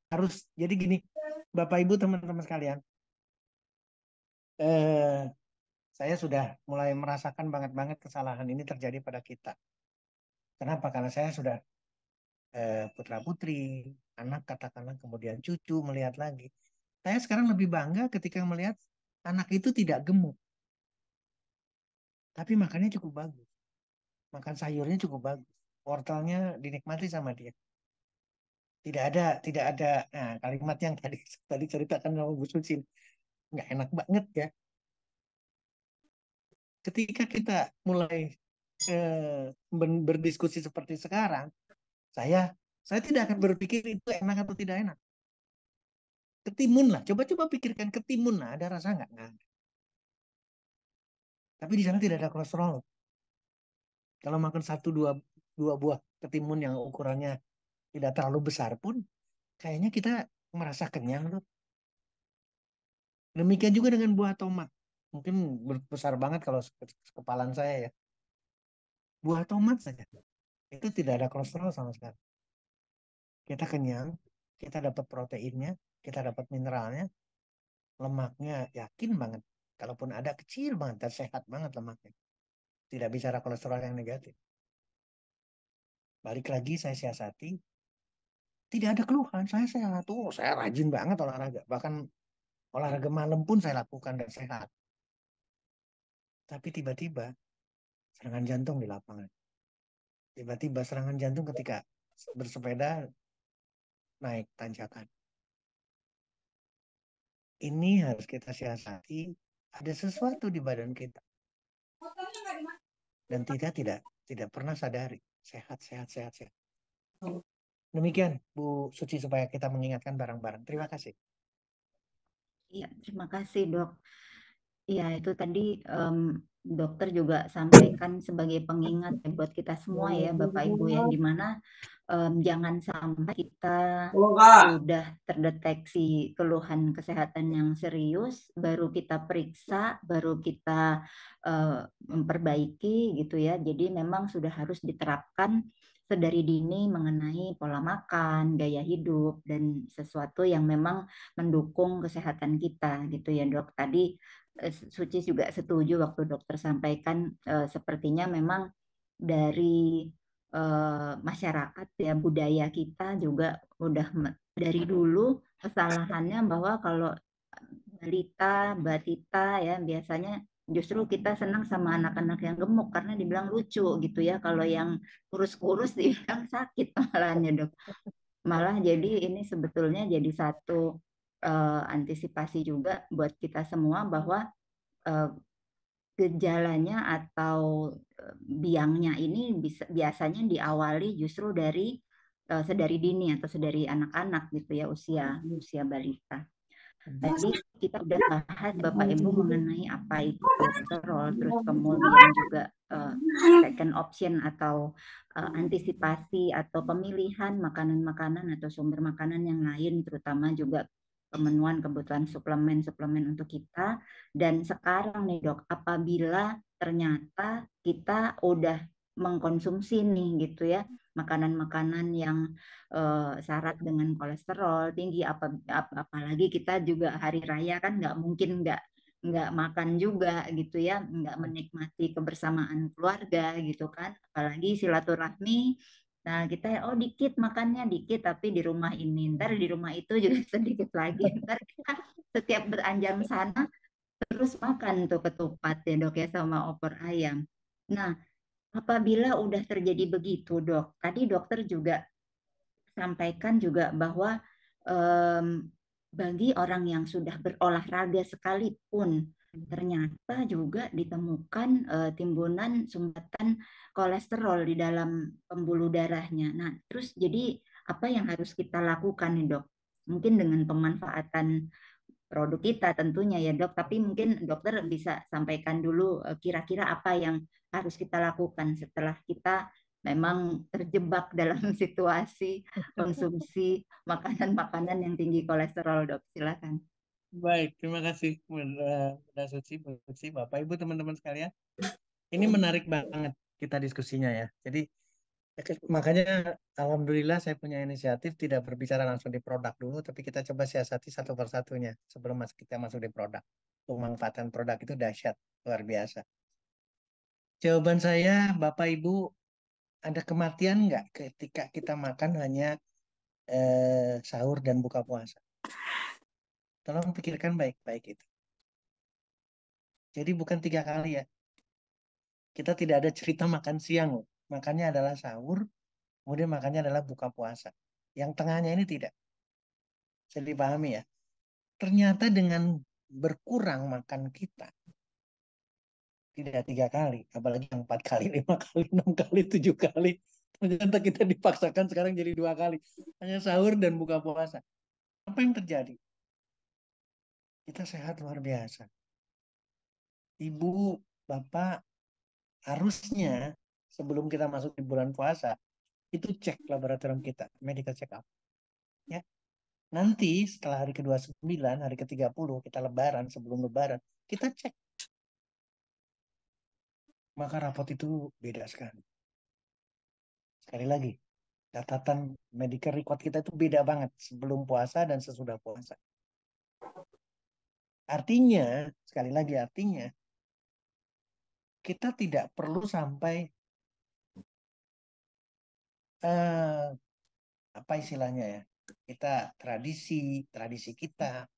Harus, jadi gini, Bapak Ibu teman-teman sekalian, saya sudah mulai merasakan banget kesalahan ini terjadi pada kita. Kenapa? Karena saya sudah putra putri, anak katakanlah, kemudian cucu melihat lagi. Saya sekarang lebih bangga ketika melihat anak itu tidak gemuk, tapi makannya cukup bagus, makan sayurnya cukup bagus, wortelnya dinikmati sama dia. Tidak ada. Nah, kalimat yang tadi ceritakan sama Bu Suci, nggak enak banget ya. Ketika kita mulai berdiskusi seperti sekarang, saya tidak akan berpikir itu enak atau tidak enak. Ketimun lah, coba pikirkan ketimun lah, ada rasa nggak? Nggak ada. Tapi di sana tidak ada kolesterol. Kalau makan dua buah ketimun yang ukurannya tidak terlalu besar pun, kayaknya kita merasa kenyang loh. Demikian juga dengan buah tomat. Mungkin besar banget kalau kepalan saya ya. Buah tomat saja. Itu tidak ada kolesterol sama sekali. Kita kenyang, kita dapat proteinnya, kita dapat mineralnya, lemaknya yakin banget. Kalaupun ada kecil banget dan sehat banget lemaknya. Tidak bicara kolesterol yang negatif. Balik lagi saya siasati, tidak ada keluhan. Saya sehat. Saya rajin banget olahraga. Bahkan olahraga malam pun saya lakukan dan sehat. Tapi tiba-tiba serangan jantung di lapangan. Tiba-tiba serangan jantung ketika bersepeda naik tanjakan. Ini harus kita siasati. Ada sesuatu di badan kita. Dan tidak pernah sadari. Sehat. Demikian Bu Suci supaya kita mengingatkan bareng-bareng. Terima kasih. Iya, terima kasih dok. Iya, itu tadi dokter juga sampaikan sebagai pengingat ya buat kita semua ya Bapak Ibu ya, dimana jangan sampai kita sudah terdeteksi keluhan kesehatan yang serius, baru kita periksa, baru kita memperbaiki gitu ya. Jadi memang sudah harus diterapkan sedari dini mengenai pola makan, gaya hidup, dan sesuatu yang memang mendukung kesehatan kita gitu ya dok. Tadi Suci juga setuju waktu dokter sampaikan sepertinya memang dari masyarakat ya budaya kita juga udah dari dulu kesalahannya bahwa kalau balita, batita ya biasanya justru kita senang sama anak-anak yang gemuk karena dibilang lucu gitu ya. Kalau yang kurus-kurus dibilang sakit malahnya dok. Malah jadi ini sebetulnya jadi satu antisipasi juga buat kita semua bahwa eh, gejalanya atau biangnya ini biasanya diawali justru dari sedari dini atau sedari anak-anak gitu ya, usia usia balita. Tadi kita udah bahas Bapak Ibu mengenai apa itu kolesterol, terus kemudian juga second option atau antisipasi atau pemilihan makanan-makanan atau sumber makanan yang lain, terutama juga pemenuhan kebutuhan suplemen-suplemen untuk kita. Dan sekarang nih dok, apabila ternyata kita udah mengkonsumsi nih gitu ya makanan-makanan yang syarat dengan kolesterol tinggi, apalagi kita juga hari raya kan nggak mungkin nggak makan juga gitu ya, nggak menikmati kebersamaan keluarga gitu kan, apalagi silaturahmi. Nah, kita oh dikit makannya dikit, tapi di rumah ini, ntar di rumah itu juga sedikit lagi. Ntar kita setiap beranjam sana terus makan tuh ketupat ya dok ya sama opor ayam. Nah, apabila udah terjadi begitu dok, tadi dokter juga sampaikan juga bahwa em, bagi orang yang sudah berolahraga sekalipun ternyata juga ditemukan timbunan sumbatan kolesterol di dalam pembuluh darahnya. Nah, terus jadi apa yang harus kita lakukan nih, Dok? Mungkin dengan pemanfaatan produk kita tentunya ya, Dok, tapi mungkin dokter bisa sampaikan dulu kira-kira apa yang harus kita lakukan setelah kita memang terjebak dalam situasi konsumsi makanan-makanan yang tinggi kolesterol, dok. Silakan. Baik, terima kasih Mbak Suci, Bu Suci, Bapak Ibu teman-teman sekalian. Ini menarik banget kita diskusinya ya. Jadi makanya alhamdulillah saya punya inisiatif tidak berbicara langsung di produk dulu, tapi kita coba siasati satu persatunya sebelum kita masuk di produk. Pemanfaatan produk itu dahsyat, luar biasa. Jawaban saya, Bapak Ibu, ada kematian nggak ketika kita makan hanya sahur dan buka puasa? Tolong pikirkan baik-baik itu. Jadi bukan 3 kali ya. Kita tidak ada cerita makan siang loh. Makannya adalah sahur, kemudian makannya adalah buka puasa. Yang tengahnya ini tidak. Jadi dipahami ya. Ternyata dengan berkurang makan kita, tidak 3 kali, apalagi yang 4 kali, 5 kali, 6 kali, 7 kali. Ternyata kita dipaksakan sekarang jadi 2 kali. Hanya sahur dan buka puasa. Apa yang terjadi? Kita sehat luar biasa. Ibu, bapak, harusnya sebelum kita masuk di bulan puasa, itu cek laboratorium kita, medical check up. Ya. Nanti setelah hari ke-29, hari ke-30, kita lebaran, sebelum lebaran, kita cek. Maka rapot itu beda sekali. Sekali lagi, catatan medical record kita itu beda banget sebelum puasa dan sesudah puasa. Artinya, sekali lagi artinya, kita tidak perlu sampai eh, apa istilahnya ya, kita tradisi kita,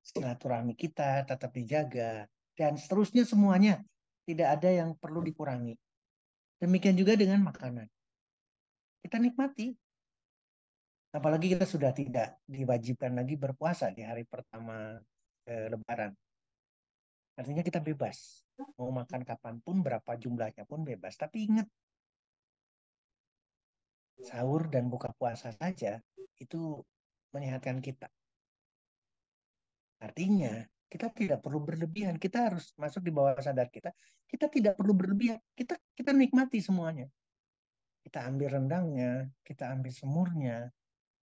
silaturahmi kita tetap dijaga, dan seterusnya semuanya tidak ada yang perlu dikurangi. Demikian juga dengan makanan. Kita nikmati. Apalagi kita sudah tidak diwajibkan lagi berpuasa di hari pertama Lebaran. Artinya kita bebas. Mau makan kapanpun, berapa jumlahnya pun bebas. Tapi ingat, sahur dan buka puasa saja itu menyehatkan kita. Artinya, kita tidak perlu berlebihan. Kita harus masuk di bawah sadar kita. Kita tidak perlu berlebihan. Kita nikmati semuanya. Kita ambil rendangnya, kita ambil semurnya,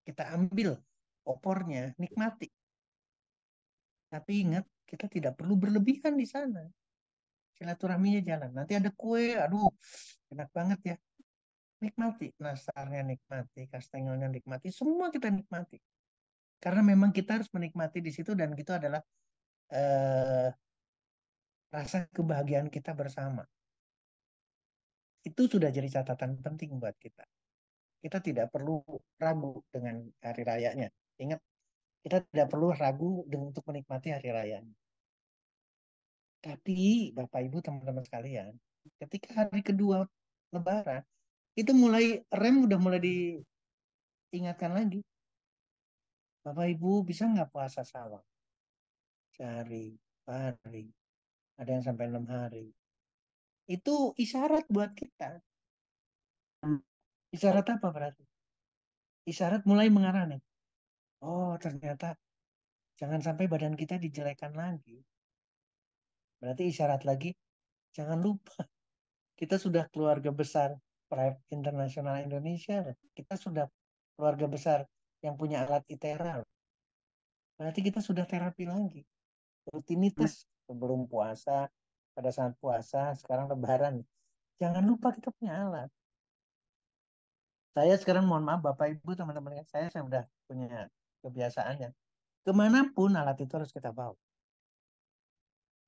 kita ambil opornya, nikmati. Tapi ingat, kita tidak perlu berlebihan di sana. Silaturahminya jalan. Nanti ada kue, aduh, enak banget ya. Nikmati, nastarnya nikmati, kastengelnya nikmati, semua kita nikmati. Karena memang kita harus menikmati di situ dan itu adalah eh, rasa kebahagiaan kita bersama. Itu sudah jadi catatan penting buat kita. Kita tidak perlu ragu dengan hari rayanya. Ingat, kita tidak perlu ragu untuk menikmati hari rayanya. Tapi Bapak Ibu teman-teman sekalian, ketika hari kedua Lebaran, itu mulai rem udah mulai diingatkan lagi. Bapak Ibu bisa nggak puasa sawah sehari, hari, ada yang sampai 6 hari. Itu isyarat buat kita. Isyarat apa berarti? Isyarat mulai mengarah nih. Oh, ternyata jangan sampai badan kita dijelekan lagi. Berarti isyarat lagi, jangan lupa kita sudah keluarga besar Pride Internasional Indonesia. Kita sudah keluarga besar yang punya alat ITERA. Berarti kita sudah terapi lagi. Rutinitas sebelum puasa, pada saat puasa, sekarang Lebaran. Jangan lupa kita punya alat. Saya sekarang mohon maaf Bapak Ibu teman-teman saya sudah punya kebiasaannya. Kemanapun alat itu harus kita bawa.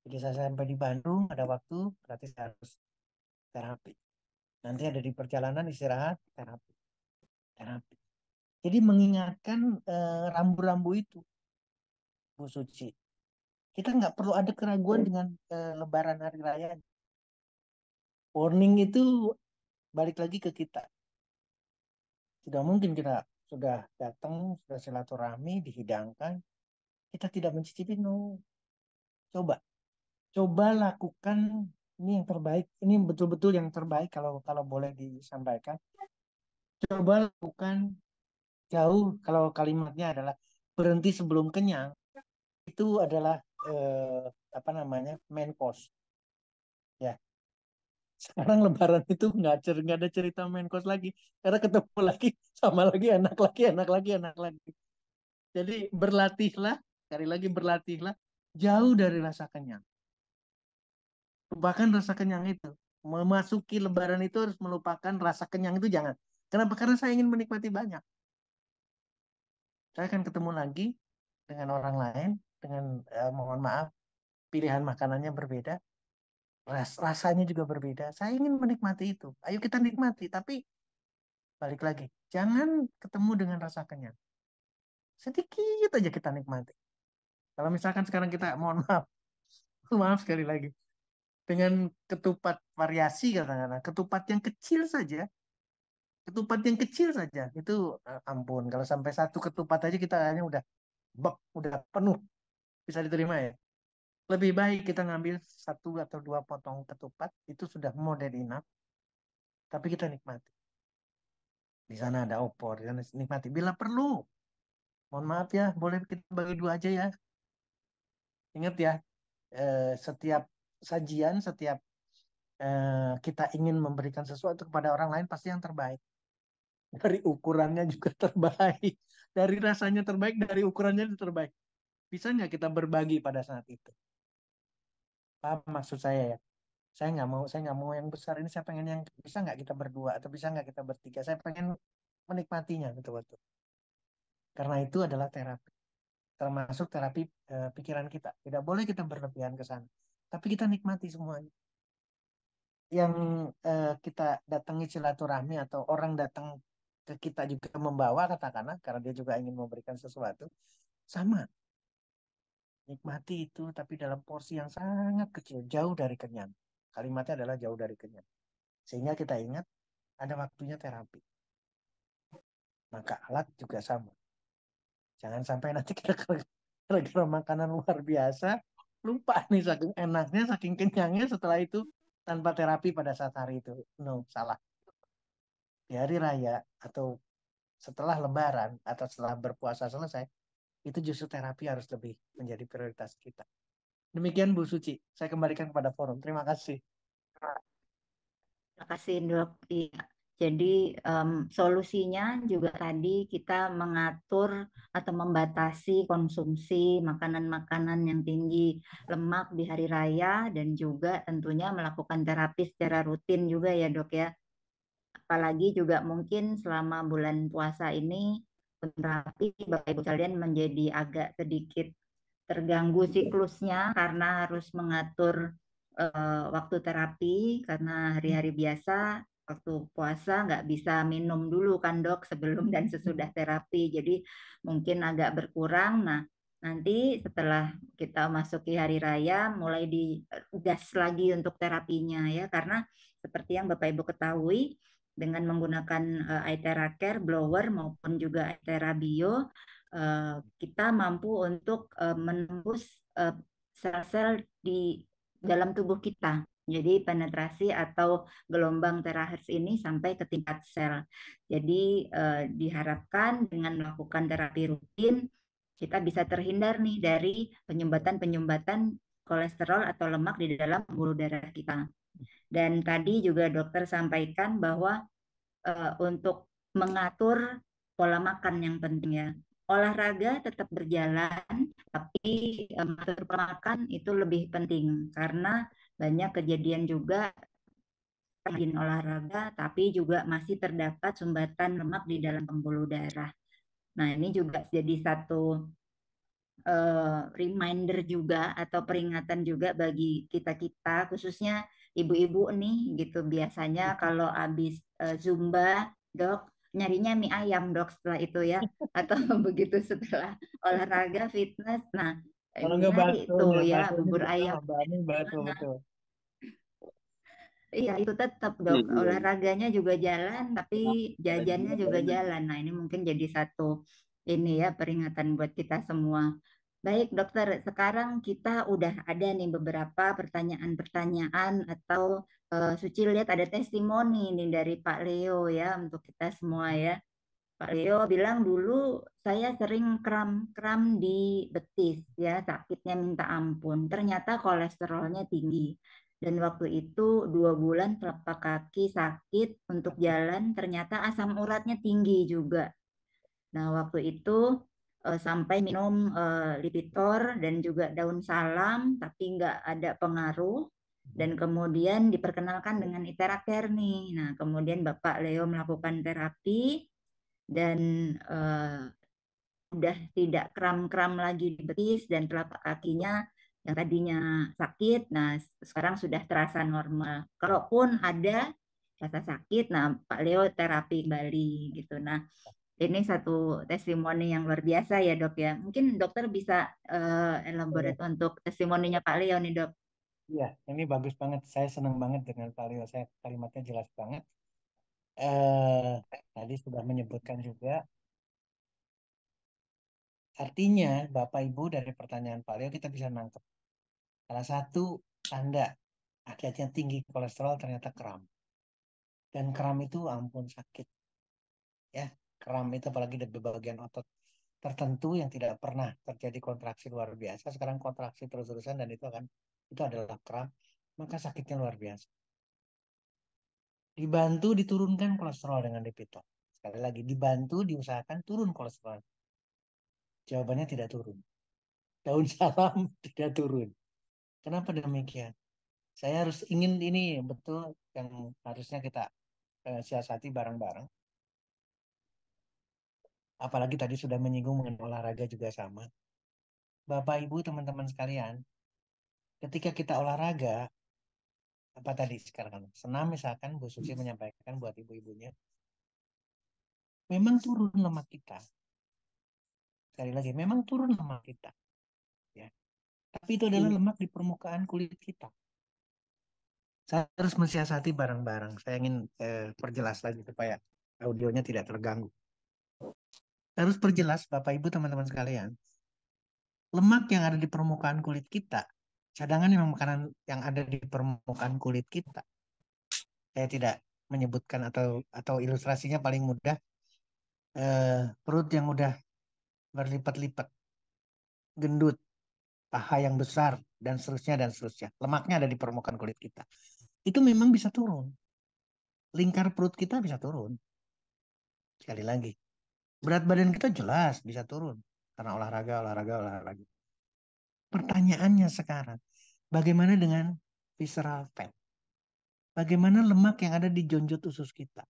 Jadi saya sampai di Bandung ada waktu, berarti saya harus terapi. Nanti ada di perjalanan istirahat, terapi. Terapi. Jadi mengingatkan rambu-rambu itu, Bu Suci. Kita nggak perlu ada keraguan dengan Lebaran Hari Raya. Warning itu balik lagi ke kita. Tidak mungkin kita sudah datang, sudah silaturahmi, dihidangkan, kita tidak mencicipi, no. Coba, coba lakukan ini yang terbaik. Ini betul-betul yang terbaik kalau kalau boleh disampaikan. Coba lakukan jauh kalau kalimatnya adalah berhenti sebelum kenyang. Itu adalah apa namanya main course. Ya, sekarang Lebaran itu nggak ada cerita main course lagi, karena ketemu lagi sama lagi enak lagi enak lagi enak lagi. Jadi berlatihlah, sekali lagi berlatihlah jauh dari rasa kenyang. Lupakan rasa kenyang itu. Memasuki Lebaran itu harus melupakan rasa kenyang itu jangan. Kenapa? Karena saya ingin menikmati banyak. Saya akan ketemu lagi dengan orang lain, dengan mohon maaf pilihan makanannya berbeda, rasanya juga berbeda. Saya ingin menikmati itu. Ayo kita nikmati, tapi balik lagi, jangan ketemu dengan rasa kenyang. Sedikit aja kita nikmati. Kalau misalkan sekarang kita, mohon maaf, mohon maaf sekali lagi, dengan ketupat variasi katakanlah, ketupat yang kecil saja, itu ampun, kalau sampai satu ketupat aja kita kayaknya udah bek, udah penuh, bisa diterima ya. Lebih baik kita ngambil satu atau dua potong ketupat, itu sudah more than enough, tapi kita nikmati. Di sana ada opor, di sana nikmati. Bila perlu, mohon maaf ya, boleh kita bagi dua aja ya. Ingat ya, setiap sajian, setiap kita ingin memberikan sesuatu kepada orang lain, pasti yang terbaik. Dari ukurannya juga terbaik. Dari rasanya terbaik, dari ukurannya terbaik. Bisa nggak kita berbagi pada saat itu? Paham maksud saya ya? Saya nggak mau yang besar ini. Saya pengen yang bisa nggak kita berdua atau bisa nggak kita bertiga. Saya pengen menikmatinya betul-betul. Karena itu adalah terapi, termasuk terapi pikiran kita. Tidak boleh kita berlebihan ke sana. Tapi kita nikmati semuanya. Yang kita datangi silaturahmi atau orang datang ke kita juga membawa katakanlah karena dia juga ingin memberikan sesuatu, sama. Nikmati itu tapi dalam porsi yang sangat kecil, jauh dari kenyang. Kalimatnya adalah jauh dari kenyang. Sehingga kita ingat ada waktunya terapi. Maka alat juga sama. Jangan sampai nanti kita gara-gara makanan luar biasa, lupa nih saking enaknya, saking kenyangnya setelah itu tanpa terapi pada saat hari itu. No, salah. Di hari raya atau setelah Lebaran atau setelah berpuasa selesai, itu justru terapi harus lebih menjadi prioritas kita. Demikian Bu Suci, saya kembalikan kepada forum. Terima kasih. Terima kasih dok. Iya. Jadi solusinya juga tadi kita mengatur atau membatasi konsumsi makanan-makanan yang tinggi lemak di hari raya dan juga tentunya melakukan terapi secara rutin juga ya dok ya. Apalagi juga mungkin selama bulan puasa ini terapi Bapak Ibu sekalian menjadi agak sedikit terganggu siklusnya karena harus mengatur waktu terapi karena hari-hari biasa waktu puasa nggak bisa minum dulu kan dok sebelum dan sesudah terapi jadi mungkin agak berkurang. Nah Nanti setelah kita masuki hari raya, mulai digas lagi untuk terapinya ya, karena seperti yang Bapak Ibu ketahui, dengan menggunakan Aithera Care blower maupun juga Aithera Bio, kita mampu untuk menembus sel-sel di dalam tubuh kita. Jadi penetrasi atau gelombang terahertz ini sampai ke tingkat sel. Jadi diharapkan dengan melakukan terapi rutin kita bisa terhindar nih dari penyumbatan-penyumbatan kolesterol atau lemak di dalam pembuluh darah kita. Dan tadi juga dokter sampaikan bahwa untuk mengatur pola makan yang penting ya. Olahraga tetap berjalan, tapi mengatur pola makan itu lebih penting karena banyak kejadian juga rajin olahraga, tapi juga masih terdapat sumbatan lemak di dalam pembuluh darah. Nah, ini juga jadi satu reminder juga atau peringatan juga bagi kita-kita khususnya ibu-ibu nih gitu biasanya kalau habis Zumba dok nyarinya mie ayam dok setelah itu ya atau begitu setelah olahraga fitness nah Kalau nggak nyari tuh baksonya, ya baksonya bubur juga ayam sama, Bani, betul betul. iya itu tetap dok olahraganya juga jalan tapi jajannya juga jalan nah ini mungkin jadi satu ini ya peringatan buat kita semua. Baik, dokter. Sekarang kita udah ada nih beberapa pertanyaan-pertanyaan atau Suci lihat ada testimoni nih dari Pak Leo ya untuk kita semua ya. Pak Leo bilang dulu saya sering kram-kram di betis ya, sakitnya minta ampun. Ternyata kolesterolnya tinggi. Dan waktu itu 2 bulan telapak kaki sakit untuk jalan, ternyata asam uratnya tinggi juga. Nah, waktu itu sampai minum Lipitor dan juga daun salam, tapi nggak ada pengaruh. Dan kemudian diperkenalkan dengan Iteracare nih. Nah, kemudian Bapak Leo melakukan terapi dan udah tidak kram-kram lagi di betis dan telapak kakinya yang tadinya sakit, nah sekarang sudah terasa normal. Kalaupun ada rasa sakit, nah Pak Leo terapi kembali gitu. Nah, ini satu testimoni yang luar biasa ya dok ya. Mungkin dokter bisa elaborate untuk testimoninya Pak Leo nih dok. Iya, ini bagus banget. Saya senang banget dengan Pak Leo. Saya kalimatnya jelas banget. Tadi sudah menyebutkan juga. Artinya, Bapak Ibu dari pertanyaan Pak Leo kita bisa nangkep. Salah satu tanda akibatnya tinggi kolesterol ternyata kram. Dan kram itu ampun sakit. Ya, kram itu apalagi di bagian otot tertentu yang tidak pernah terjadi kontraksi luar biasa. Sekarang kontraksi terus-terusan dan itu adalah kram. Maka sakitnya luar biasa. Dibantu diturunkan kolesterol dengan Lipitor. Sekali lagi, dibantu diusahakan turun kolesterol. Jawabannya tidak turun. Daun salam tidak turun. Kenapa demikian? Saya harus ingin ini betul yang harusnya kita siasati bareng-bareng. Apalagi tadi sudah menyinggung mengenai olahraga juga sama. Bapak, Ibu, teman-teman sekalian, ketika kita olahraga, apa tadi sekarang senam misalkan Bu Susi menyampaikan buat ibu-ibunya, memang turun lemak kita. Sekali lagi, memang turun lemak kita. Ya. Tapi itu adalah lemak di permukaan kulit kita. Saya harus mensiasati bareng-bareng. Saya ingin perjelas lagi supaya audionya tidak terganggu. Saya harus perjelas, Bapak Ibu teman-teman sekalian. Lemak yang ada di permukaan kulit kita, cadangan yang makanan yang ada di permukaan kulit kita. Saya tidak menyebutkan atau ilustrasinya paling mudah. Perut yang udah berlipat-lipat, gendut, paha yang besar, dan seterusnya dan seterusnya. Lemaknya ada di permukaan kulit kita. Itu memang bisa turun. Lingkar perut kita bisa turun. Sekali lagi, berat badan kita jelas bisa turun karena olahraga. Pertanyaannya sekarang, bagaimana dengan visceral fat? Bagaimana lemak yang ada di jonjot usus kita?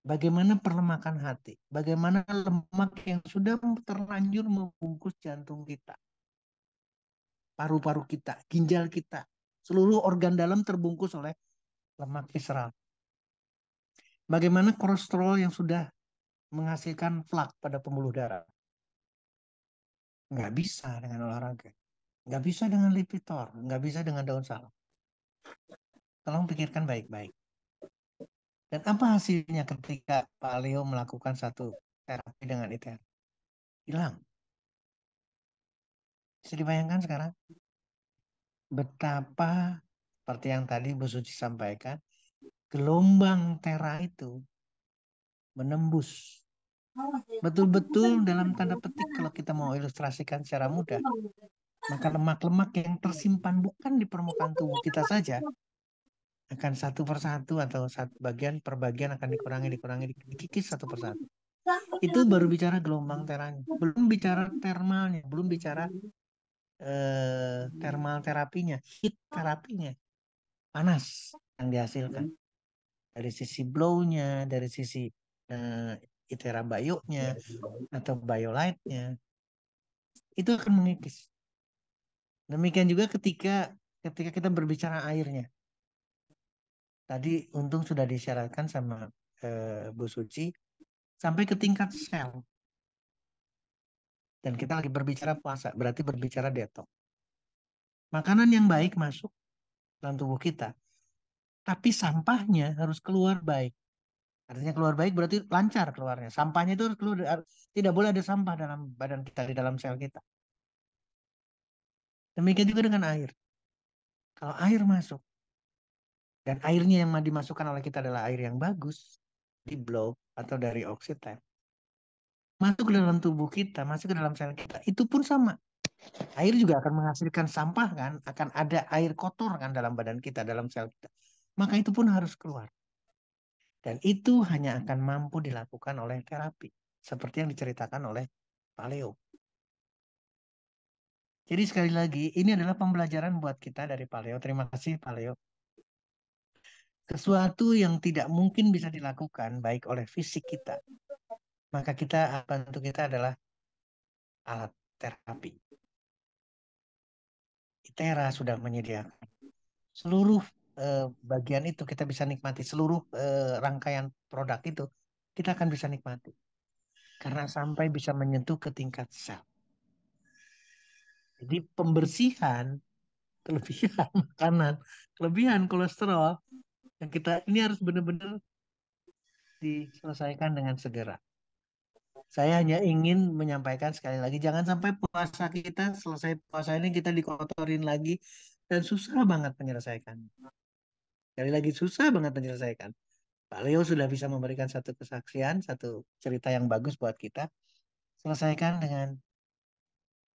Bagaimana perlemakan hati? Bagaimana lemak yang sudah terlanjur membungkus jantung kita? Paru-paru kita, ginjal kita, seluruh organ dalam terbungkus oleh lemak visceral. Bagaimana kolesterol yang sudah menghasilkan plak pada pembuluh darah? Nggak bisa dengan olahraga. Nggak bisa dengan Lipitor. Nggak bisa dengan daun salam. Tolong pikirkan baik-baik. Dan apa hasilnya ketika Pak Leo melakukan satu terapi dengan ITR? Hilang. Bisa dibayangkan sekarang betapa seperti yang tadi Bu Suci sampaikan, gelombang tera itu menembus. Betul-betul dalam tanda petik kalau kita mau ilustrasikan secara mudah, maka lemak-lemak yang tersimpan bukan di permukaan tubuh kita saja akan satu persatu atau satu bagian per bagian akan dikurangi, dikikis satu persatu. Itu baru bicara gelombang teranya, belum bicara termalnya, belum bicara thermal terapinya, heat terapinya, panas yang dihasilkan dari sisi blow-nya, dari sisi itera bio-nya atau BioLite-nya, itu akan mengikis. Demikian juga ketika kita berbicara airnya. Tadi untung sudah disyaratkan sama Bu Suci sampai ke tingkat sel. Dan kita lagi berbicara puasa, berarti berbicara detox. Makanan yang baik masuk dalam tubuh kita, tapi sampahnya harus keluar baik. Artinya keluar baik berarti lancar keluarnya. Sampahnya itu harus keluar, tidak boleh ada sampah dalam badan kita, di dalam sel kita. Demikian juga dengan air. Kalau air masuk, dan airnya yang dimasukkan oleh kita adalah air yang bagus, di blow atau dari oksigen, masuk ke dalam tubuh kita, masuk ke dalam sel kita, itu pun sama. Air juga akan menghasilkan sampah kan, akan ada air kotor kan dalam badan kita, dalam sel kita. Maka itu pun harus keluar. Dan itu hanya akan mampu dilakukan oleh terapi. Seperti yang diceritakan oleh Pak Leo. Jadi sekali lagi, ini adalah pembelajaran buat kita dari Pak Leo. Terima kasih Pak Leo. Sesuatu yang tidak mungkin bisa dilakukan baik oleh fisik kita, maka bantu kita adalah alat terapi. ITERA sudah menyediakan seluruh bagian itu, kita bisa nikmati seluruh rangkaian produk itu, kita akan bisa nikmati karena sampai bisa menyentuh ke tingkat sel. Jadi pembersihan kelebihan makanan, kelebihan kolesterol yang kita ini harus benar-benar diselesaikan dengan segera. Saya hanya ingin menyampaikan sekali lagi, jangan sampai puasa kita selesai puasa ini kita dikotorin lagi dan susah banget menyelesaikan. Sekali lagi susah banget menyelesaikan. Pak Leo sudah bisa memberikan satu kesaksian, satu cerita yang bagus buat kita. Selesaikan dengan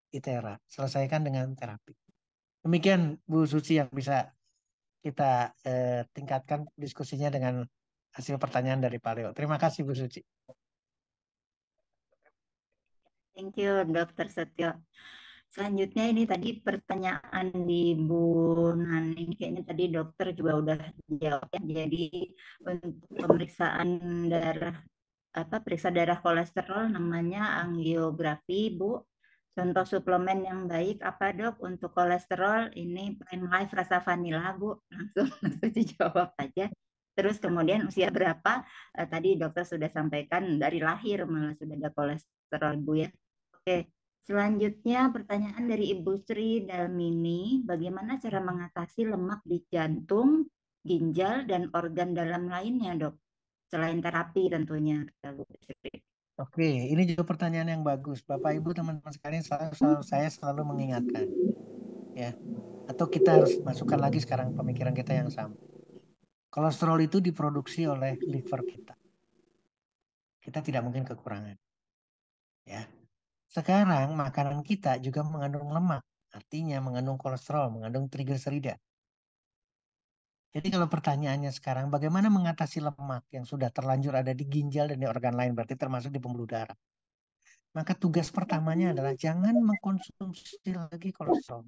ITERA, selesaikan dengan terapi. Demikian Bu Suci yang bisa kita tingkatkan diskusinya dengan hasil pertanyaan dari Pak Leo. Terima kasih Bu Suci. Thank you, Dokter Setio. Selanjutnya ini tadi pertanyaan di Bu Nani, kayaknya tadi dokter juga udah jawab ya. Jadi untuk pemeriksaan darah periksa darah kolesterol namanya angiografi, Bu. Contoh suplemen yang baik apa dok untuk kolesterol? Ini Prime Life rasa vanila, Bu. Langsung dijawab aja. Terus kemudian usia berapa? Tadi dokter sudah sampaikan dari lahir malah sudah ada kolesterol, Bu ya. Oke. Selanjutnya pertanyaan dari Ibu Sri Dalmini, bagaimana cara mengatasi lemak di jantung, ginjal, dan organ dalam lainnya, dok? Selain terapi tentunya, kata Bu Sri. Oke, ini juga pertanyaan yang bagus. Bapak Ibu teman-teman sekalian saya selalu mengingatkan ya. Atau kita harus masukkan lagi sekarang pemikiran kita yang sama. Kolesterol itu diproduksi oleh liver kita. Kita tidak mungkin kekurangan. Ya. Sekarang makanan kita juga mengandung lemak. Artinya mengandung kolesterol, mengandung trigliserida. Jadi kalau pertanyaannya sekarang, bagaimana mengatasi lemak yang sudah terlanjur ada di ginjal dan di organ lain, berarti termasuk di pembuluh darah. Maka tugas pertamanya adalah jangan mengkonsumsi lagi kolesterol.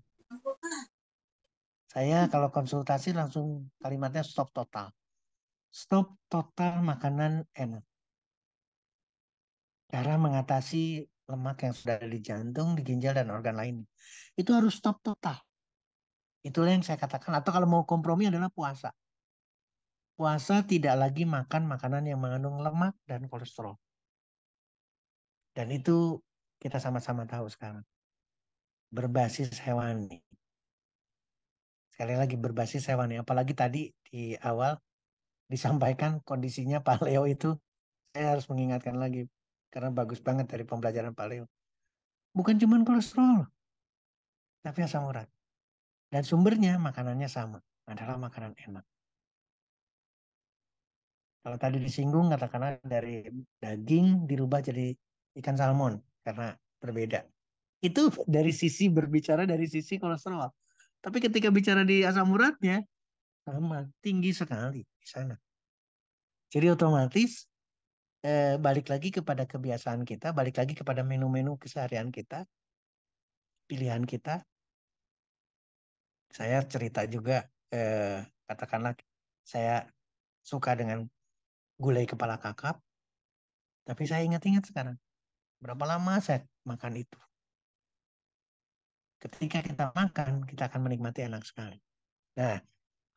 Saya kalau konsultasi langsung kalimatnya stop total. Stop total makanan enak. Cara mengatasi lemak yang sudah ada di jantung, di ginjal, dan organ lain. Itu harus stop total. Itulah yang saya katakan. Atau kalau mau kompromi adalah puasa. Puasa tidak lagi makan makanan yang mengandung lemak dan kolesterol. Dan itu kita sama-sama tahu sekarang. berbasis hewani. Sekali lagi berbasis hewani. Apalagi tadi di awal disampaikan kondisinya paleo itu, saya harus mengingatkan lagi karena bagus banget dari pembelajaran paleo. Bukan cuma kolesterol, tapi asam urat. Dan sumbernya makanannya sama, adalah makanan enak. Kalau tadi disinggung katakanlah dari daging dirubah jadi ikan salmon karena berbeda. Itu dari sisi berbicara dari sisi kolesterol. Tapi ketika bicara di asam uratnya sama, tinggi sekali di sana. Jadi otomatis balik lagi kepada kebiasaan kita, balik lagi kepada menu-menu keseharian kita, pilihan kita. Saya cerita juga, katakanlah saya suka dengan gulai kepala kakap, tapi saya ingat-ingat sekarang, berapa lama saya makan itu. Ketika kita makan, kita akan menikmati enak sekali. Nah,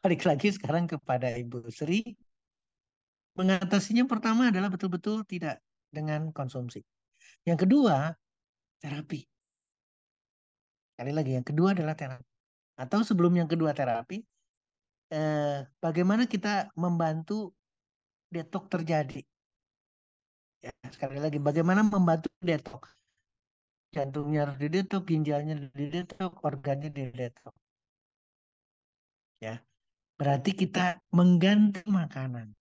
balik lagi sekarang kepada Ibu Sri, mengatasinya pertama adalah betul-betul tidak dengan konsumsi. Yang kedua, terapi. Sekali lagi, yang kedua adalah terapi. Atau sebelum yang kedua terapi, bagaimana kita membantu detok terjadi. Ya, sekali lagi, bagaimana membantu detok. Jantungnya harus didetok, ginjalnya didetok, organnya didetok. Ya, berarti kita mengganti makanan.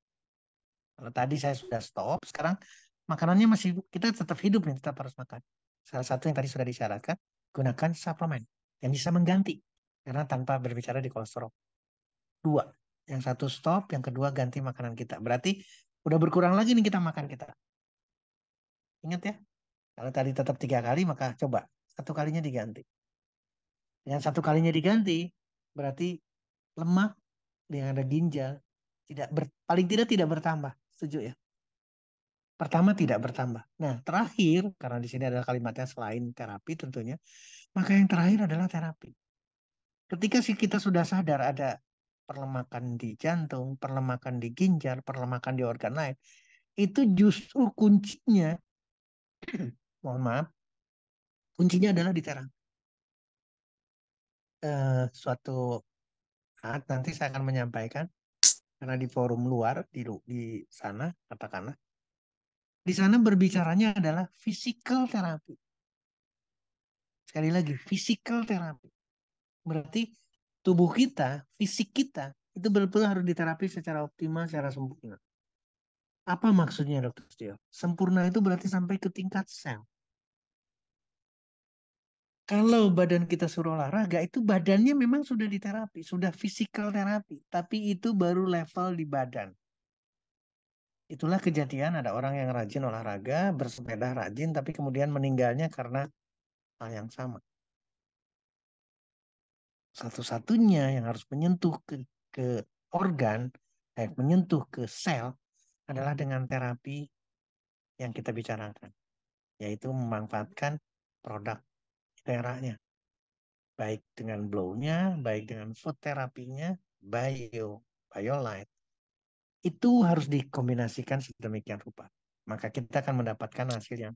Kalau tadi saya sudah stop, sekarang makanannya masih kita tetap hidup nih, tetap harus makan. Salah satu yang tadi sudah disyaratkan, gunakan suplemen yang bisa mengganti. Karena tanpa berbicara di kolesterol. Dua. Yang satu stop, yang kedua ganti makanan kita. Berarti udah berkurang lagi nih kita makan kita. Ingat ya, kalau tadi tetap 3 kali, maka coba satu kalinya diganti. Dengan satu kalinya diganti, berarti lemak yang ada ginjal paling tidak tidak bertambah. Setuju ya? Pertama tidak bertambah. Nah, terakhir karena di sini adalah kalimatnya selain terapi tentunya, maka yang terakhir adalah terapi. Ketika kita sudah sadar ada perlemakan di jantung, perlemakan di ginjal, perlemakan di organ lain, itu justru kuncinya, mohon maaf, kuncinya adalah di terapi. Suatu saat nanti saya akan menyampaikan karena di forum luar di sana katakanlah di sana berbicaranya adalah physical therapy. Sekali lagi physical therapy. Berarti tubuh kita, fisik kita itu betul-betul harus diterapi secara optimal, secara sempurna. Apa maksudnya Dokter Stio? Sempurna itu berarti sampai ke tingkat sel. Kalau badan kita suruh olahraga, itu badannya memang sudah diterapi, sudah physical terapi. Tapi itu baru level di badan. Itulah kejadian ada orang yang rajin olahraga, bersepeda rajin, tapi kemudian meninggalnya karena hal yang sama. Satu-satunya yang harus menyentuh ke organ, menyentuh ke sel, adalah dengan terapi yang kita bicarakan, yaitu memanfaatkan produk teranya, baik dengan blow-nya, baik dengan food terapinya, BioLite. Itu harus dikombinasikan sedemikian rupa. Maka kita akan mendapatkan hasil yang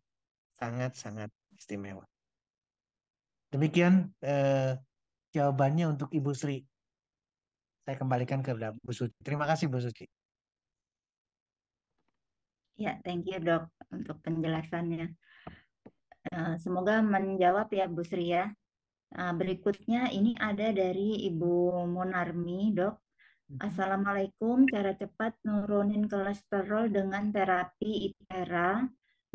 sangat-sangat istimewa. Demikian jawabannya untuk Ibu Sri. Saya kembalikan ke Bu Suci. Terima kasih Bu Suci. Ya, thank you dok untuk penjelasannya. Semoga menjawab ya Bu Sri ya. Berikutnya ini ada dari Ibu Monarmi dok. Assalamualaikum, cara cepat nurunin kolesterol dengan terapi ITERA,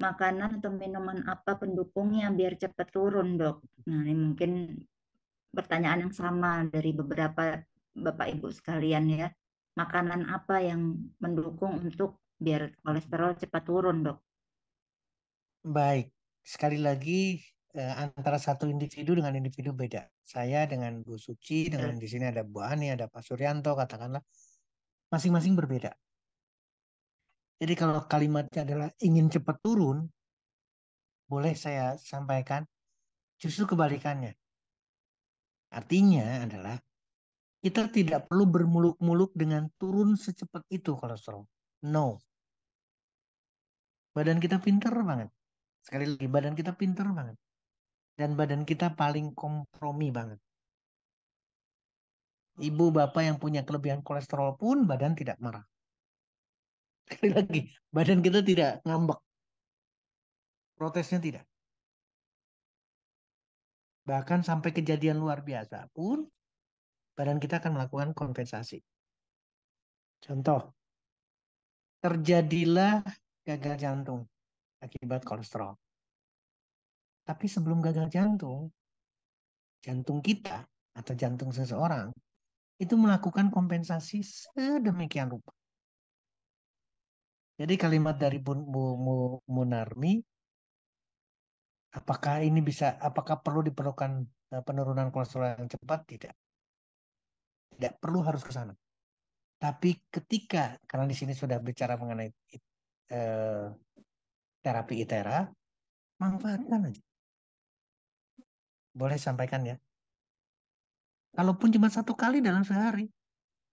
makanan atau minuman apa pendukungnya biar cepat turun dok. Nah ini mungkin pertanyaan yang sama dari beberapa Bapak Ibu sekalian ya. Makanan apa yang mendukung untuk biar kolesterol cepat turun, dok? Baik, sekali lagi antara satu individu dengan individu beda. Saya dengan Bu Suci, dengan di sini ada Bu Ani, ada Pak Suryanto, katakanlah masing-masing berbeda. Jadi kalau kalimatnya adalah ingin cepat turun, boleh saya sampaikan justru kebalikannya. Artinya adalah kita tidak perlu bermuluk-muluk dengan turun secepat itu kolesterol. No. Badan kita pinter banget. Sekali lagi, badan kita pinter banget. Dan badan kita paling kompromi banget. Ibu bapak yang punya kelebihan kolesterol pun badan tidak marah. Sekali lagi, badan kita tidak ngambek. Protesnya tidak. Bahkan sampai kejadian luar biasa pun badan kita akan melakukan kompensasi. Contoh, terjadilah gagal jantung akibat kolesterol. Tapi sebelum gagal jantung, jantung kita atau jantung seseorang itu melakukan kompensasi sedemikian rupa. Jadi kalimat dari Munarmi, apakah perlu diperlukan penurunan kolesterol yang cepat? Tidak. Tidak perlu harus ke sana. Tapi karena di sini sudah bicara mengenai eh, terapi ITERA, manfaatkan aja. Boleh sampaikan ya. Kalaupun cuma 1 kali dalam sehari,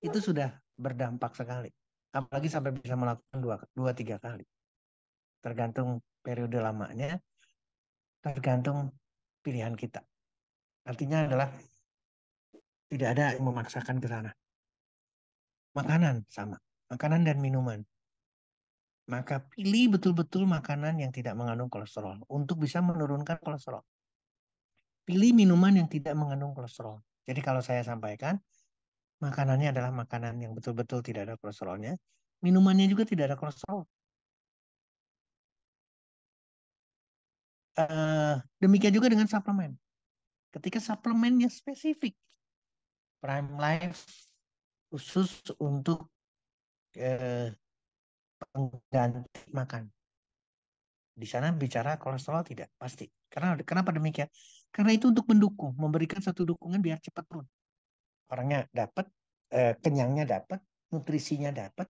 itu sudah berdampak sekali. Apalagi sampai bisa melakukan 2-3 kali. Tergantung periode lamanya, tergantung pilihan kita. Artinya adalah tidak ada yang memaksakan ke sana. Makanan sama, makanan dan minuman. Maka pilih betul-betul makanan yang tidak mengandung kolesterol untuk bisa menurunkan kolesterol. Pilih minuman yang tidak mengandung kolesterol. Jadi kalau saya sampaikan, makanannya adalah makanan yang betul-betul tidak ada kolesterolnya. Minumannya juga tidak ada kolesterol. Demikian juga dengan suplemen. Ketika suplemennya spesifik, Prime Life khusus untuk pengganti makan. Di sana bicara kolesterol tidak pasti. Kenapa demikian? Karena itu untuk mendukung, memberikan satu dukungan biar cepat turun. Orangnya dapat, kenyangnya dapat, nutrisinya dapat,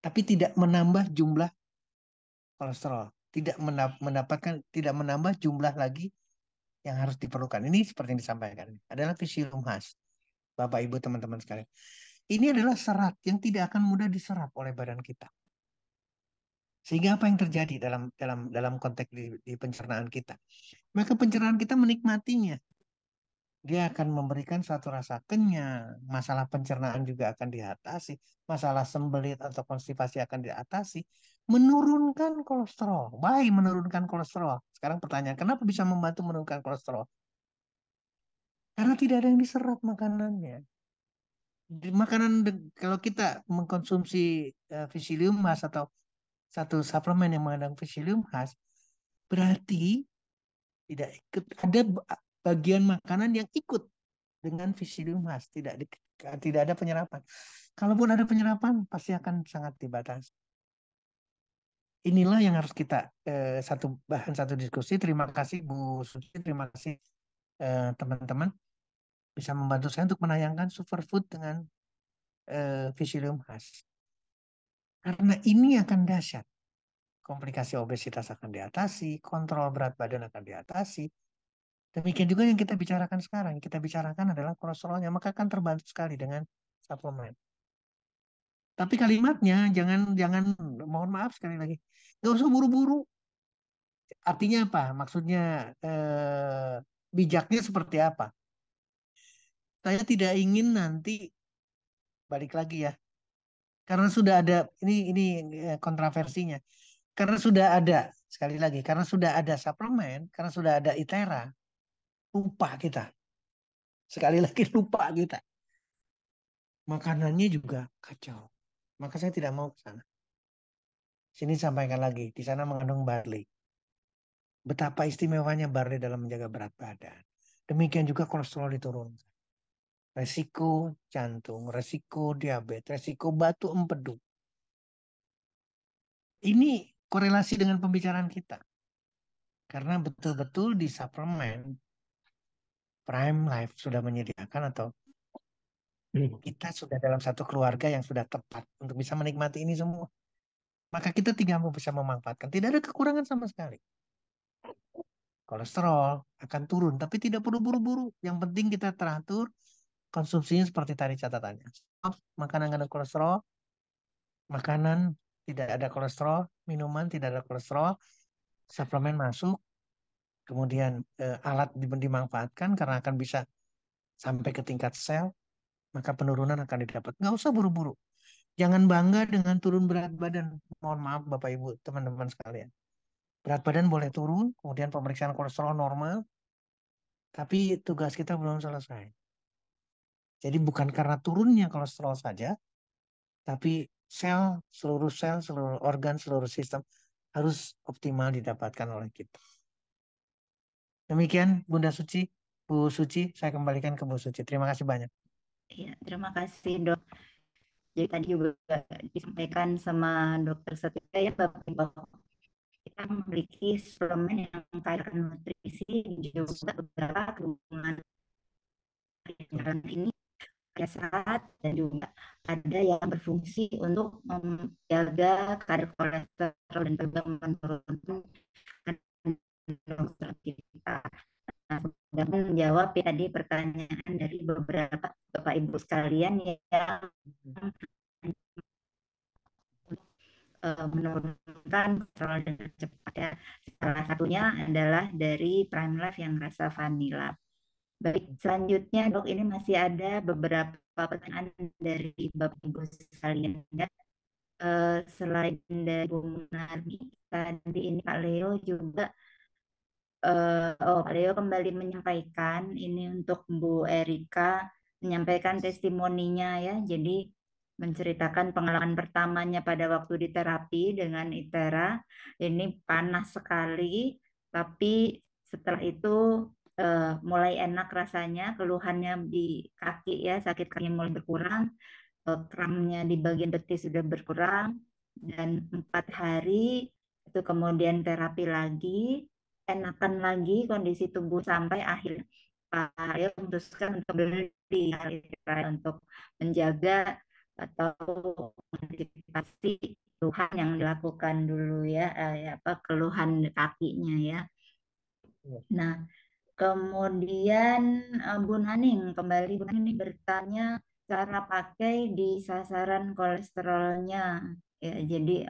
tapi tidak menambah jumlah kolesterol, tidak menambah jumlah lagi yang harus diperlukan. Ini seperti yang disampaikan adalah fisium khas, Bapak Ibu teman-teman sekalian. Ini adalah serat yang tidak akan mudah diserap oleh badan kita. Sehingga apa yang terjadi dalam konteks di pencernaan kita? Maka pencernaan kita menikmatinya. Dia akan memberikan suatu rasa kenyang, masalah pencernaan juga akan diatasi, masalah sembelit atau konstipasi akan diatasi, menurunkan kolesterol, baik menurunkan kolesterol. Sekarang pertanyaan, kenapa bisa membantu menurunkan kolesterol? Karena tidak ada yang diserap makanannya. Kalau kita mengkonsumsi Psyllium khas atau satu suplemen yang mengandung Psyllium khas, berarti tidak ikut ada bagian makanan yang ikut dengan Psyllium khas, tidak ada penyerapan. Kalaupun ada penyerapan, pasti akan sangat dibatasi. Inilah yang harus kita satu diskusi. Terima kasih Bu Suci, terima kasih teman-teman bisa membantu saya untuk menayangkan superfood dengan Psyllium khas. Karena ini akan dahsyat. Komplikasi obesitas akan diatasi, kontrol berat badan akan diatasi. Demikian juga yang kita bicarakan sekarang. Yang kita bicarakan adalah kolesterolnya, maka akan terbantu sekali dengan suplemen. Tapi kalimatnya jangan mohon maaf sekali lagi, nggak usah buru-buru. Artinya apa? Maksudnya bijaknya seperti apa? Saya tidak ingin nanti balik lagi ya, karena sudah ada ini kontroversinya. Karena sudah ada sekali lagi, karena sudah ada suplemen, karena sudah ada ITERA, lupa kita. Sekali lagi lupa kita. Makanannya juga kacau. Maka saya tidak mau ke sana. Sini sampaikan lagi, di sana mengandung barley. Betapa istimewanya barley dalam menjaga berat badan. Demikian juga kolesterol diturunkan. Resiko jantung, resiko diabetes, resiko batu empedu. Ini korelasi dengan pembicaraan kita. Karena betul-betul di suplemen Prime Life sudah menyediakan atau kita sudah dalam satu keluarga yang sudah tepat untuk bisa menikmati ini semua. Maka kita tinggal bisa memanfaatkan. Tidak ada kekurangan sama sekali. Kolesterol akan turun, tapi tidak perlu buru-buru. Yang penting kita teratur, konsumsinya seperti tadi catatannya. Makanan ada kolesterol, makanan tidak ada kolesterol, minuman tidak ada kolesterol, suplemen masuk, kemudian alat dimanfaatkan karena akan bisa sampai ke tingkat sel, maka penurunan akan didapat. Nggak usah buru-buru. Jangan bangga dengan turun berat badan. Mohon maaf Bapak Ibu, teman-teman sekalian. Berat badan boleh turun, kemudian pemeriksaan kolesterol normal, tapi tugas kita belum selesai. Jadi bukan karena turunnya kolesterol saja, tapi sel, seluruh organ, seluruh sistem harus optimal didapatkan oleh kita. Demikian Bunda Suci, Bu Suci, saya kembalikan ke Bu Suci. Terima kasih banyak. Ya, terima kasih dok. Jadi tadi juga disampaikan sama dokter Setia ya bahwa kita memiliki suplemen yang kaya akan nutrisi juga beberapa kandungan ini sehat dan juga ada yang berfungsi untuk menjaga kadar kolesterol dan juga menurunkan kadar kita. Nah, sudah menjawab ya tadi pertanyaan dari beberapa Bapak Ibu sekalian yang menurunkan kolesterol dengan cepat ya. Salah satunya adalah dari Prime Life yang rasa vanilla. Baik, selanjutnya dok ini masih ada beberapa pertanyaan dari Bapak Ibu sekalian ya. Selain dari Bu Munardi, tadi ini Pak Leo juga Pak Leo kembali menyampaikan ini untuk Bu Erika menyampaikan testimoninya ya. Jadi menceritakan pengalaman pertamanya pada waktu di terapi dengan ITERA. Ini panas sekali, tapi setelah itu mulai enak rasanya, keluhannya di kaki ya, sakit kaki mulai berkurang, kramnya di bagian betis sudah berkurang, dan 4 hari itu kemudian terapi lagi, enakan lagi kondisi tubuh sampai akhir Pak Aryo memutuskan untuk beli untuk menjaga atau mengantisipasi keluhan yang dilakukan dulu ya, apa keluhan kakinya ya. Ya. Nah, kemudian Bu Naning kembali Bu Naning ini bertanya cara pakai di sasaran kolesterolnya ya. Jadi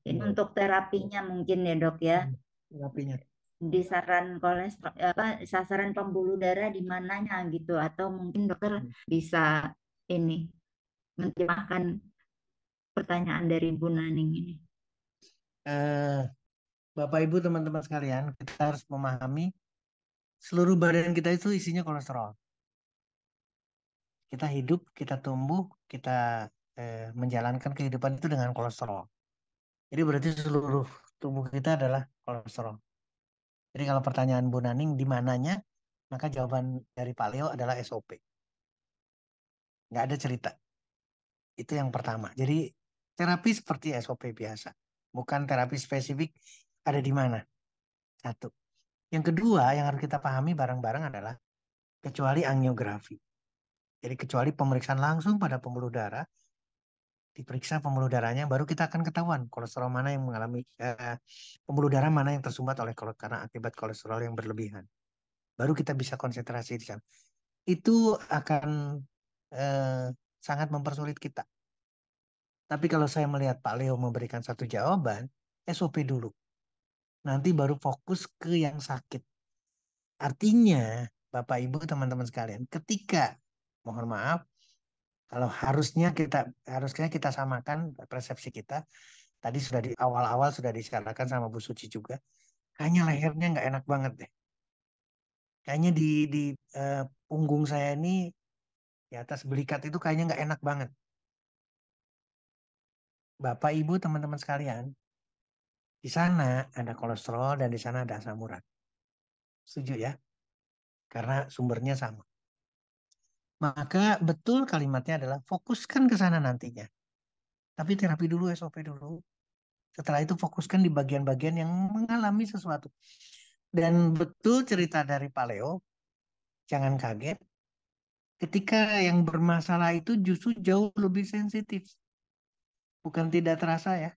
ini Oke. untuk terapinya mungkin ya dok ya. Terapinya. Di sasaran kolesterol apa sasaran pembuluh darah di mananya gitu atau mungkin dokter bisa ini menterjemahkan pertanyaan dari Bu Naning ini. Eh, Bapak Ibu teman-teman sekalian, kita harus memahami seluruh badan kita itu isinya kolesterol. Kita hidup, kita tumbuh, kita menjalankan kehidupan itu dengan kolesterol. Jadi berarti seluruh tubuh kita adalah kolesterol. Jadi kalau pertanyaan Bu Naning di mananya, maka jawaban dari Pak Leo adalah SOP. Nggak ada cerita. Itu yang pertama. Jadi terapi seperti SOP biasa. Bukan terapi spesifik ada di mana. Satu. Yang kedua yang harus kita pahami bareng-bareng adalah kecuali angiografi. Jadi kecuali pemeriksaan langsung pada pembuluh darah, diperiksa pembuluh darahnya, baru kita akan ketahuan kolesterol mana yang mengalami pembuluh darah mana yang tersumbat oleh karena akibat kolesterol yang berlebihan. Baru kita bisa konsentrasi di sana. Itu akan eh, sangat mempersulit kita. Tapi kalau saya melihat Pak Leo memberikan satu jawaban, SOP dulu. Nanti baru fokus ke yang sakit. Artinya, Bapak Ibu teman-teman sekalian, ketika mohon maaf, kalau harusnya kita samakan persepsi kita. Tadi sudah di awal-awal sudah diskalakan sama Bu Suci juga. Kayaknya lehernya nggak enak banget deh. Kayaknya di eh, punggung saya ini di atas belikat itu kayaknya nggak enak banget. Bapak Ibu teman-teman sekalian, di sana ada kolesterol dan di sana ada asam urat. Setuju ya? Karena sumbernya sama. Maka betul kalimatnya adalah fokuskan ke sana nantinya. Tapi terapi dulu, SOP dulu. Setelah itu fokuskan di bagian-bagian yang mengalami sesuatu. Dan betul cerita dari Pak Leo, jangan kaget. Ketika yang bermasalah itu justru jauh lebih sensitif. Bukan tidak terasa ya,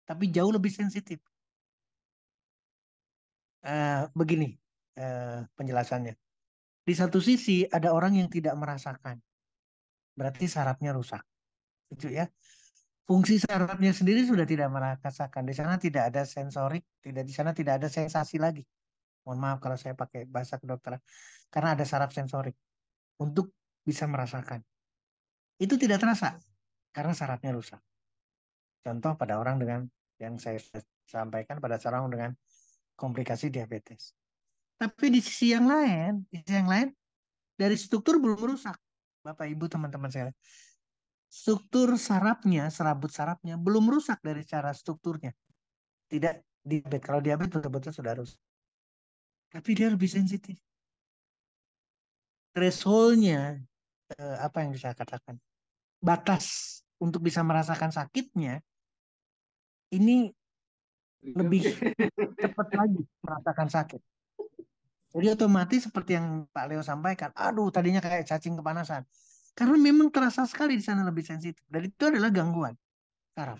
tapi jauh lebih sensitif. Begini penjelasannya. Di satu sisi ada orang yang tidak merasakan. Berarti sarafnya rusak. Setuju ya? Fungsi sarafnya sendiri sudah tidak merasakan. Di sana tidak ada sensorik, di sana tidak ada sensasi lagi. Mohon maaf kalau saya pakai bahasa kedokteran. Karena ada saraf sensorik untuk bisa merasakan. Itu tidak terasa karena sarafnya rusak. Contoh pada orang dengan yang saya sampaikan pada orang dengan komplikasi diabetes. Tapi di sisi yang lain dari struktur belum rusak. Bapak Ibu teman-teman saya. Struktur sarafnya, serabut sarafnya belum rusak dari cara strukturnya. Tidak diabetes. Kalau diabetes betul-betul sudah rusak. Tapi dia lebih sensitif. Thresholdnya, apa yang bisa katakan? Batas untuk bisa merasakan sakitnya, ini lebih cepat lagi merasakan sakit. Jadi otomatis seperti yang Pak Leo sampaikan, aduh tadinya kayak cacing kepanasan. Karena memang terasa sekali di sana lebih sensitif. Dan itu adalah gangguan saraf.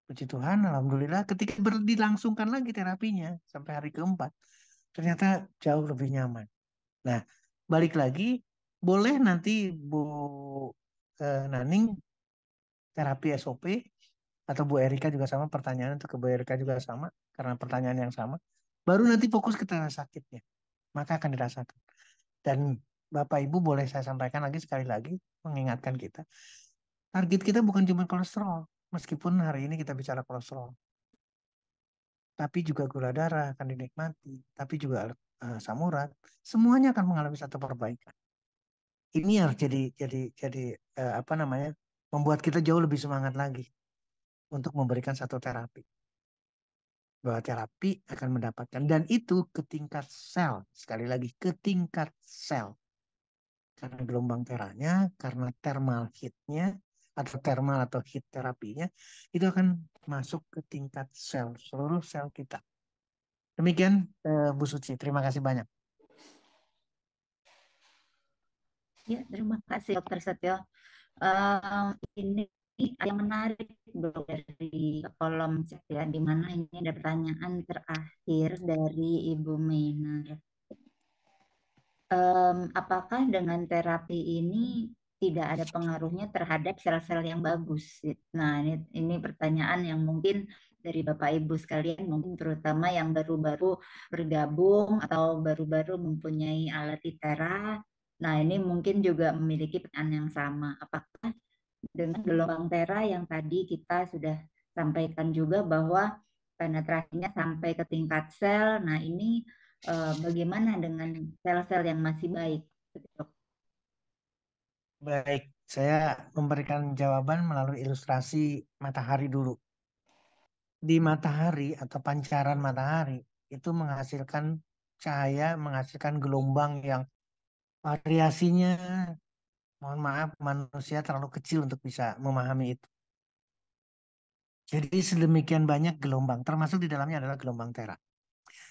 Puji Tuhan, Alhamdulillah ketika dilangsungkan lagi terapinya sampai hari keempat, ternyata jauh lebih nyaman. Nah, balik lagi, boleh nanti Bu Naning terapi SOP atau Bu Erika juga sama pertanyaan untuk ke Bu Erika juga sama karena pertanyaan yang sama. Baru nanti fokus ke tanda sakitnya, maka akan dirasakan. Dan Bapak Ibu boleh saya sampaikan lagi sekali lagi mengingatkan kita, target kita bukan cuma kolesterol, meskipun hari ini kita bicara kolesterol, tapi juga gula darah akan dinikmati, tapi juga asam urat, semuanya akan mengalami satu perbaikan. Ini harus jadi apa namanya, membuat kita jauh lebih semangat lagi untuk memberikan satu terapi. Bahwa terapi akan mendapatkan dan itu ke tingkat sel, sekali lagi ke tingkat sel. Karena gelombang teranya, karena thermal heatnya atau thermal atau heat terapinya itu akan masuk ke tingkat sel, seluruh sel kita. Demikian Bu Suci, terima kasih banyak. Ya, terima kasih Dokter Setio. Eh, ini yang menarik Bro, dari kolom chat ya, di mana ini ada pertanyaan terakhir dari Ibu Mainar. Apakah dengan terapi ini tidak ada pengaruhnya terhadap sel-sel yang bagus? Nah, ini pertanyaan yang mungkin dari Bapak Ibu sekalian, mungkin terutama yang baru-baru bergabung atau baru-baru mempunyai alat ITERA. Nah, ini mungkin juga memiliki pertanyaan yang sama. Apakah dengan gelombang tera yang tadi kita sudah sampaikan juga bahwa penetrasinya sampai ke tingkat sel. Nah, ini bagaimana dengan sel-sel yang masih baik? Baik, saya memberikan jawaban melalui ilustrasi matahari dulu. Di matahari atau pancaran matahari itu menghasilkan cahaya, menghasilkan gelombang yang variasinya, mohon maaf, manusia terlalu kecil untuk bisa memahami itu. Jadi sedemikian banyak gelombang, termasuk di dalamnya adalah gelombang tera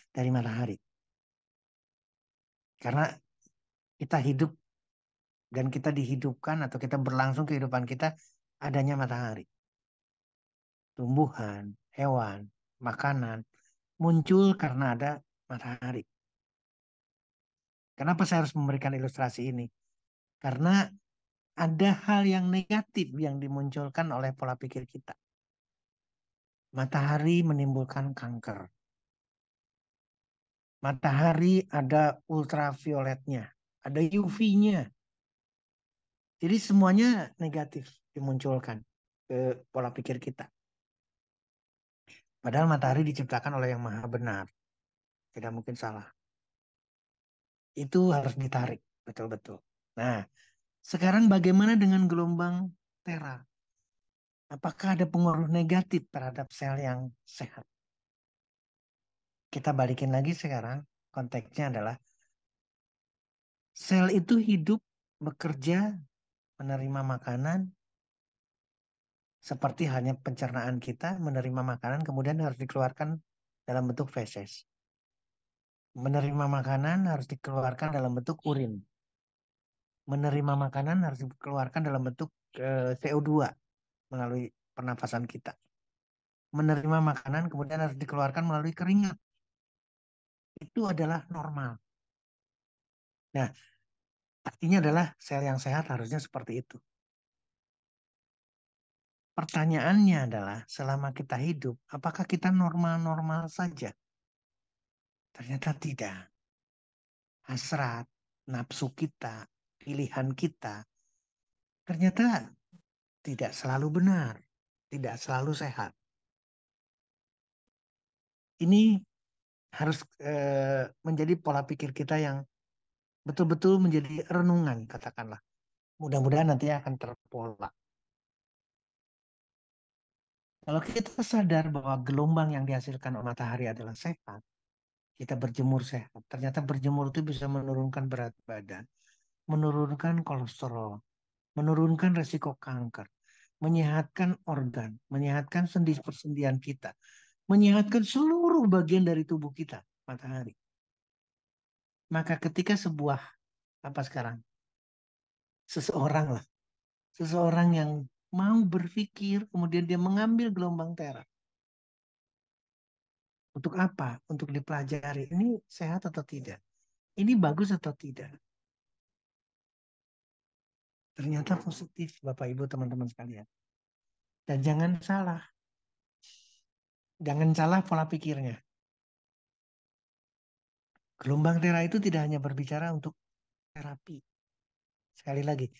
dari matahari. Karena kita hidup dan kita dihidupkan atau kita berlangsung kehidupan kita adanya matahari. Tumbuhan, hewan, makanan muncul karena ada matahari. Kenapa saya harus memberikan ilustrasi ini? Karena ada hal yang negatif yang dimunculkan oleh pola pikir kita. Matahari menimbulkan kanker. Matahari ada ultravioletnya, ada UV-nya. Jadi semuanya negatif dimunculkan ke pola pikir kita. Padahal matahari diciptakan oleh yang maha benar. Tidak mungkin salah. Itu harus ditarik betul-betul. Nah, sekarang bagaimana dengan gelombang tera? Apakah ada pengaruh negatif terhadap sel yang sehat? Kita balikin lagi sekarang, konteksnya adalah sel itu hidup, bekerja, menerima makanan, seperti hanya pencernaan kita, menerima makanan, kemudian harus dikeluarkan dalam bentuk feses. Menerima makanan harus dikeluarkan dalam bentuk urin. Menerima makanan harus dikeluarkan dalam bentuk CO2 melalui pernafasan kita. Menerima makanan kemudian harus dikeluarkan melalui keringat. Itu adalah normal. Nah, artinya adalah sel yang sehat harusnya seperti itu. Pertanyaannya adalah selama kita hidup, apakah kita normal-normal saja? Ternyata tidak. Hasrat, nafsu kita, pilihan kita, ternyata tidak selalu benar, tidak selalu sehat. Ini harus menjadi pola pikir kita yang betul-betul menjadi renungan, katakanlah. Mudah-mudahan nanti akan terpola. Kalau kita sadar bahwa gelombang yang dihasilkan oleh matahari adalah sehat, kita berjemur sehat. Ternyata berjemur itu bisa menurunkan berat badan, menurunkan kolesterol, menurunkan resiko kanker, menyehatkan organ, menyehatkan sendi persendian kita, menyehatkan seluruh bagian dari tubuh kita, matahari. Maka ketika sebuah, apa sekarang, seseorang lah, seseorang yang mau berpikir, kemudian dia mengambil gelombang tera. Untuk apa? Untuk dipelajari. Ini sehat atau tidak? Ini bagus atau tidak? Ternyata positif, Bapak Ibu, teman-teman sekalian. Dan jangan salah. Jangan salah pola pikirnya. Gelombang tera itu tidak hanya berbicara untuk terapi. Sekali lagi,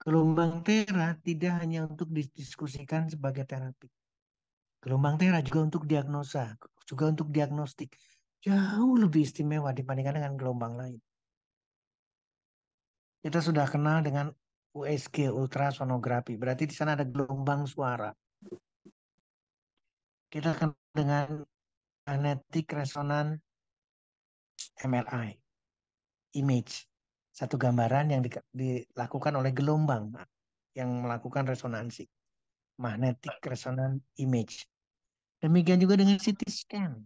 gelombang tera tidak hanya untuk didiskusikan sebagai terapi. Gelombang tera juga untuk diagnosa, juga untuk diagnostik. Jauh lebih istimewa dibandingkan dengan gelombang lain. Kita sudah kenal dengan USG, ultrasonografi. Berarti di sana ada gelombang suara. Kita kenal dengan magnetic resonance MRI, image. Satu gambaran yang dilakukan oleh gelombang yang melakukan resonansi. Magnetic resonance image. Demikian juga dengan CT scan.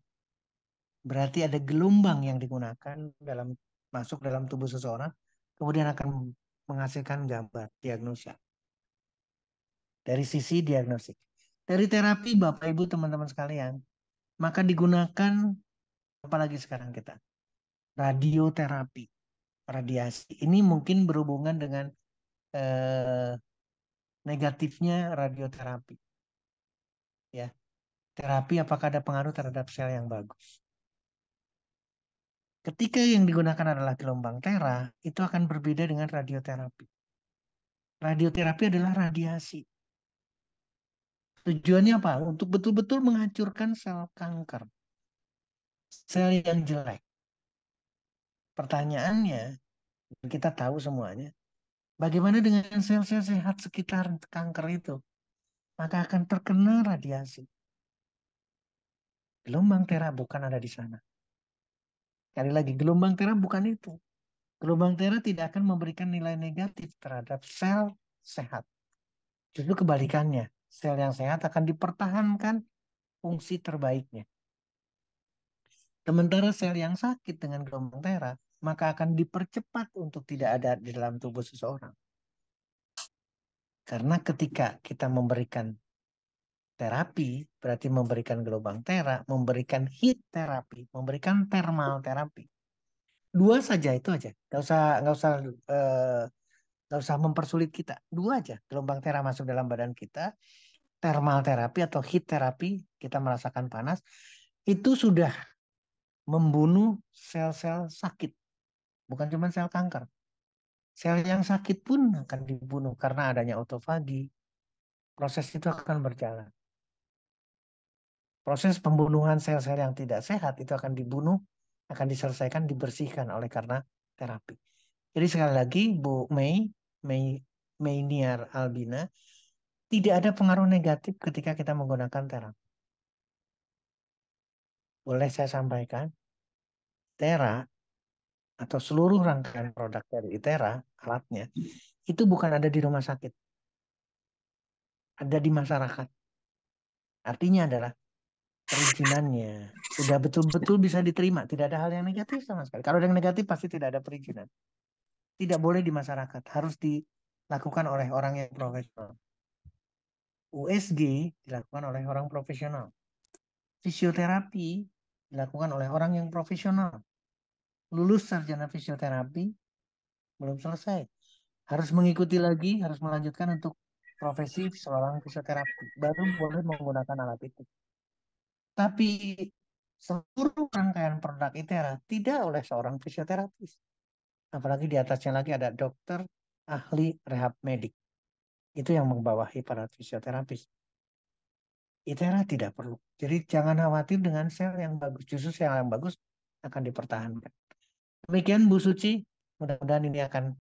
Berarti ada gelombang yang digunakan dalam masuk dalam tubuh seseorang, kemudian akan menghasilkan gambar diagnosa. Dari sisi diagnostik. Dari terapi Bapak Ibu teman-teman sekalian, maka digunakan apalagi sekarang kita radioterapi, radiasi. Ini mungkin berhubungan dengan eh, negatifnya radioterapi. Ya, terapi apakah ada pengaruh terhadap sel yang bagus? Ketika yang digunakan adalah gelombang tera, itu akan berbeda dengan radioterapi. Radioterapi adalah radiasi. Tujuannya apa? Untuk betul-betul menghancurkan sel kanker, sel yang jelek. Pertanyaannya, kita tahu semuanya, bagaimana dengan sel-sel sehat sekitar kanker itu? Maka akan terkena radiasi. Gelombang tera bukan ada di sana. Sekali lagi, gelombang tera bukan itu. Gelombang tera tidak akan memberikan nilai negatif terhadap sel sehat. Justru kebalikannya, sel yang sehat akan dipertahankan fungsi terbaiknya. Sementara sel yang sakit dengan gelombang tera, maka akan dipercepat untuk tidak ada di dalam tubuh seseorang. Karena ketika kita memberikan terapi, berarti memberikan gelombang tera, memberikan heat terapi, memberikan thermal terapi. Dua saja itu aja, eh, nggak usah mempersulit kita. Dua aja, gelombang tera masuk dalam badan kita, thermal terapi atau heat terapi, kita merasakan panas, itu sudah membunuh sel-sel sakit, bukan cuma sel kanker. Sel yang sakit pun akan dibunuh karena adanya autofagi. Proses itu akan berjalan. Proses pembunuhan sel-sel yang tidak sehat itu akan dibunuh, akan diselesaikan, dibersihkan oleh karena terapi. Jadi sekali lagi, Bu May Niar Albina, tidak ada pengaruh negatif ketika kita menggunakan terapi. Boleh saya sampaikan, Tera atau seluruh rangkaian produk dari Itera, alatnya, itu bukan ada di rumah sakit, ada di masyarakat. Artinya adalah perizinannya sudah betul-betul bisa diterima. Tidak ada hal yang negatif sama sekali. Kalau yang negatif pasti tidak ada perizinan. Tidak boleh di masyarakat. Harus dilakukan oleh orang yang profesional. USG dilakukan oleh orang profesional. Fisioterapi dilakukan oleh orang yang profesional. Lulus sarjana fisioterapi belum selesai. Harus mengikuti lagi, harus melanjutkan untuk profesi seorang fisioterapi. Baru boleh menggunakan alat itu. Tapi seluruh rangkaian produk ITERA tidak oleh seorang fisioterapis. Apalagi di atasnya lagi ada dokter ahli rehab medik. Itu yang membawahi para fisioterapis. ITERA tidak perlu. Jadi jangan khawatir dengan sel yang bagus. Justru sel yang bagus akan dipertahankan. Demikian Bu Suci, mudah-mudahan ini akan